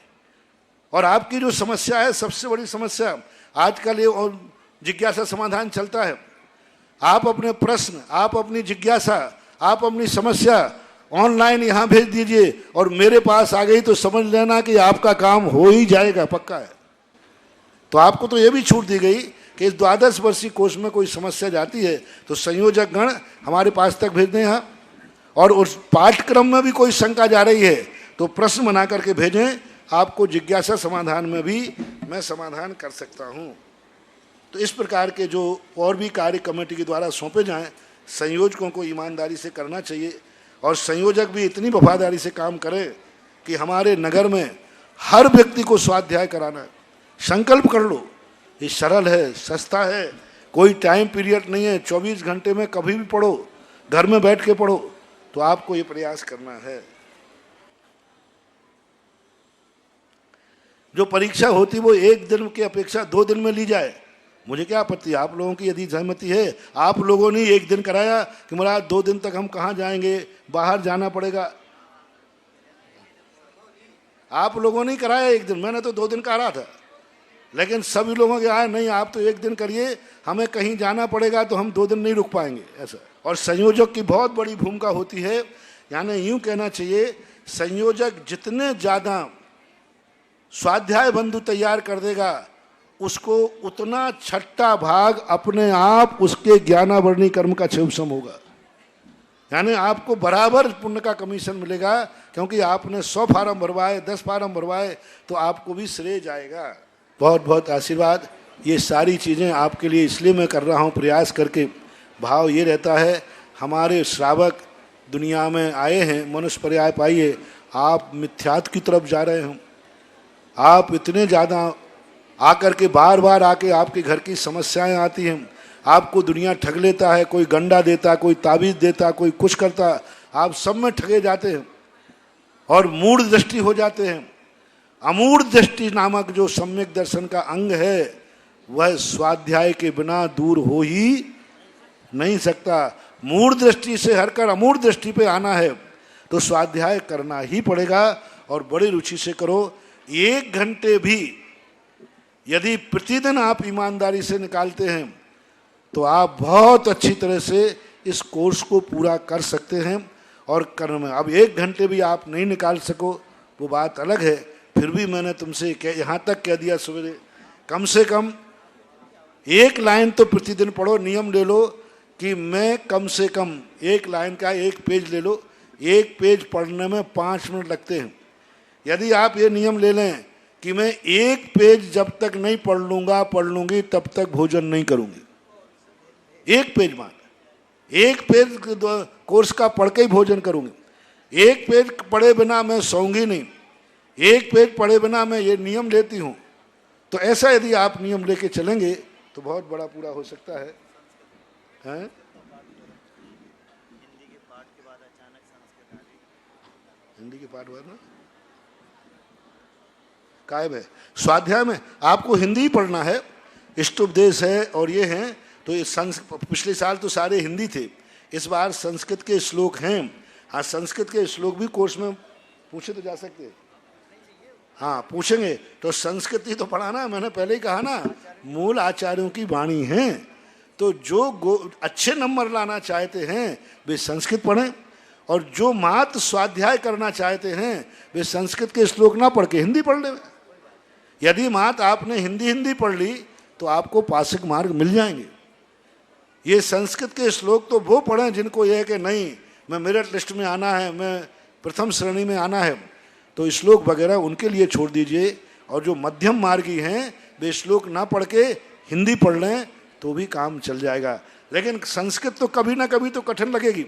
और आपकी जो समस्या है, सबसे बड़ी समस्या आजकल ये और जिज्ञासा समाधान चलता है। आप अपने प्रश्न, आप अपनी जिज्ञासा, आप अपनी समस्या ऑनलाइन यहाँ भेज दीजिए और मेरे पास आ गई तो समझ लेना कि आपका काम हो ही जाएगा, पक्का है। तो आपको तो ये भी छूट दी गई कि इस 12 वर्षीय कोर्स में कोई समस्या जाती है तो संयोजक गण हमारे पास तक भेज दें यहाँ, और उस पाठ्यक्रम में भी कोई शंका जा रही है तो प्रश्न बना करके भेजें, आपको जिज्ञासा समाधान में भी मैं समाधान कर सकता हूँ। तो इस प्रकार के जो और भी कार्य कमेटी के द्वारा सौंपे जाएं, संयोजकों को ईमानदारी से करना चाहिए और संयोजक भी इतनी वफादारी से काम करें कि हमारे नगर में हर व्यक्ति को स्वाध्याय कराना है। संकल्प कर लो, ये सरल है, सस्ता है, कोई टाइम पीरियड नहीं है, 24 घंटे में कभी भी पढ़ो, घर में बैठ के पढ़ो, तो आपको ये प्रयास करना है। जो परीक्षा होती वो 1 दिन की अपेक्षा 2 दिन में ली जाए, मुझे क्या आपत्ति। आप लोगों की यदि सहमति है, आप लोगों ने 1 दिन कराया कि महाराज 2 दिन तक हम कहाँ जाएंगे, बाहर जाना पड़ेगा। आप लोगों ने कराया 1 दिन, मैंने तो 2 दिन कह रहा था, लेकिन सभी लोगों के आए नहीं, आप तो 1 दिन करिए, हमें कहीं जाना पड़ेगा तो हम 2 दिन नहीं रुक पाएंगे, ऐसा। और संयोजक की बहुत बड़ी भूमिका होती है, यानी यूं कहना चाहिए, संयोजक जितने ज़्यादा स्वाध्याय बंधु तैयार कर देगा, उसको उतना छठा भाग अपने आप उसके ज्ञानावरणी कर्म का क्षेमसम होगा। यानी आपको बराबर पुण्य का कमीशन मिलेगा, क्योंकि आपने 100 फार्म भरवाए, 10 फार्म भरवाए, तो आपको भी श्रेय जाएगा। बहुत बहुत आशीर्वाद। ये सारी चीज़ें आपके लिए इसलिए मैं कर रहा हूँ प्रयास करके, भाव ये रहता है, हमारे श्रावक दुनिया में आए हैं, मनुष्य पर्याय पाइए, आप मिथ्यात्व की तरफ जा रहे हैं। आप इतने ज़्यादा आकर के बार बार आके आपके घर की समस्याएं आती हैं, आपको दुनिया ठग लेता है, कोई गंडा देता, कोई ताबीज़ देता, कोई कुछ करता, आप सब में ठगे जाते हैं और मूढ़ दृष्टि हो जाते हैं। अमूढ़ दृष्टि नामक जो सम्यक दर्शन का अंग है, वह स्वाध्याय के बिना दूर हो ही नहीं सकता। मूढ़ दृष्टि से हटकर अमूढ़ दृष्टि पे आना है तो स्वाध्याय करना ही पड़ेगा, और बड़ी रुचि से करो। 1 घंटे भी यदि प्रतिदिन आप ईमानदारी से निकालते हैं तो आप बहुत अच्छी तरह से इस कोर्स को पूरा कर सकते हैं और कर्म में। अब 1 घंटे भी आप नहीं निकाल सको वो बात अलग है, फिर भी मैंने तुमसे यहाँ तक कह दिया सवेरे, कम से कम 1 लाइन तो प्रतिदिन पढ़ो। नियम ले लो कि मैं कम से कम 1 लाइन का 1 पेज ले लो, 1 पेज पढ़ने में 5 मिनट लगते हैं। यदि आप ये नियम ले लें कि मैं 1 पेज जब तक नहीं पढ़ लूँगा, पढ़ लूँगी, तब तक भोजन नहीं करूँगी। 1 पेज मान, 1 पेज कोर्स का पढ़ के ही भोजन करूँगी। 1 पेज पढ़े बिना मैं सोऊंगी नहीं, 1 पेज पढ़े बिना मैं ये नियम लेती हूँ। तो ऐसा यदि आप नियम लेके चलेंगे तो बहुत बड़ा पूरा हो सकता है, हैं? हिंदी के पाठ बाद ना कायम है। स्वाध्याय में आपको हिंदी ही पढ़ना है, इष्टोपदेश है और ये हैं, तो ये पिछले साल तो सारे हिंदी थे, इस बार संस्कृत के श्लोक हैं। हाँ, संस्कृत के श्लोक भी कोर्स में पूछे तो जा सकते हैं। हाँ, पूछेंगे तो संस्कृत ही तो पढ़ाना, मैंने पहले ही कहा ना, मूल आचार्यों की वाणी है। तो जो अच्छे नंबर लाना चाहते हैं वे संस्कृत पढ़ें, और जो मात्र स्वाध्याय करना चाहते हैं वे संस्कृत के श्लोक ना पढ़ के हिंदी पढ़ ले। यदि मात्र आपने हिंदी पढ़ ली तो आपको पासिक मार्ग मिल जाएंगे। ये संस्कृत के श्लोक तो वो पढ़ें जिनको यह है कि नहीं मैं मेरिट लिस्ट में आना है, मैं प्रथम श्रेणी में आना है, तो श्लोक वगैरह उनके लिए छोड़ दीजिए। और जो मध्यम मार्गी हैं वे श्लोक ना पढ़ के हिंदी पढ़ लें तो भी काम चल जाएगा। लेकिन संस्कृत तो कभी ना कभी तो कठिन लगेगी।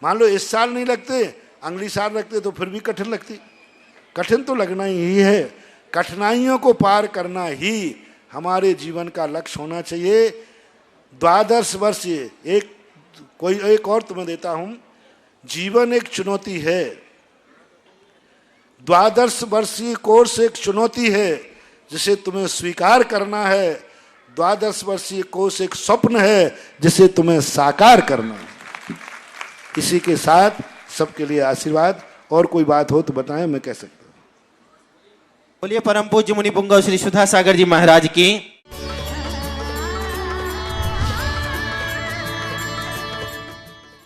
मान लो इस साल नहीं लगते, अगली साल लगते तो फिर भी कठिन लगती। कठिन तो लगना ही है। कठिनाइयों को पार करना ही हमारे जीवन का लक्ष्य होना चाहिए। 12 वर्षीय एक और तुम्हें देता हूं, जीवन एक चुनौती है। 12 वर्षीय कोर्स एक चुनौती है जिसे तुम्हें स्वीकार करना है। 12 वर्षीय कोर्स एक स्वप्न है जिसे तुम्हें साकार करना है। इसी के साथ सबके लिए आशीर्वाद। और कोई बात हो तो बताएं, मैं कह सकता हूं। बोलिए परम पूज्य मुनि पुंगव श्री सुधा सागर जी महाराज की।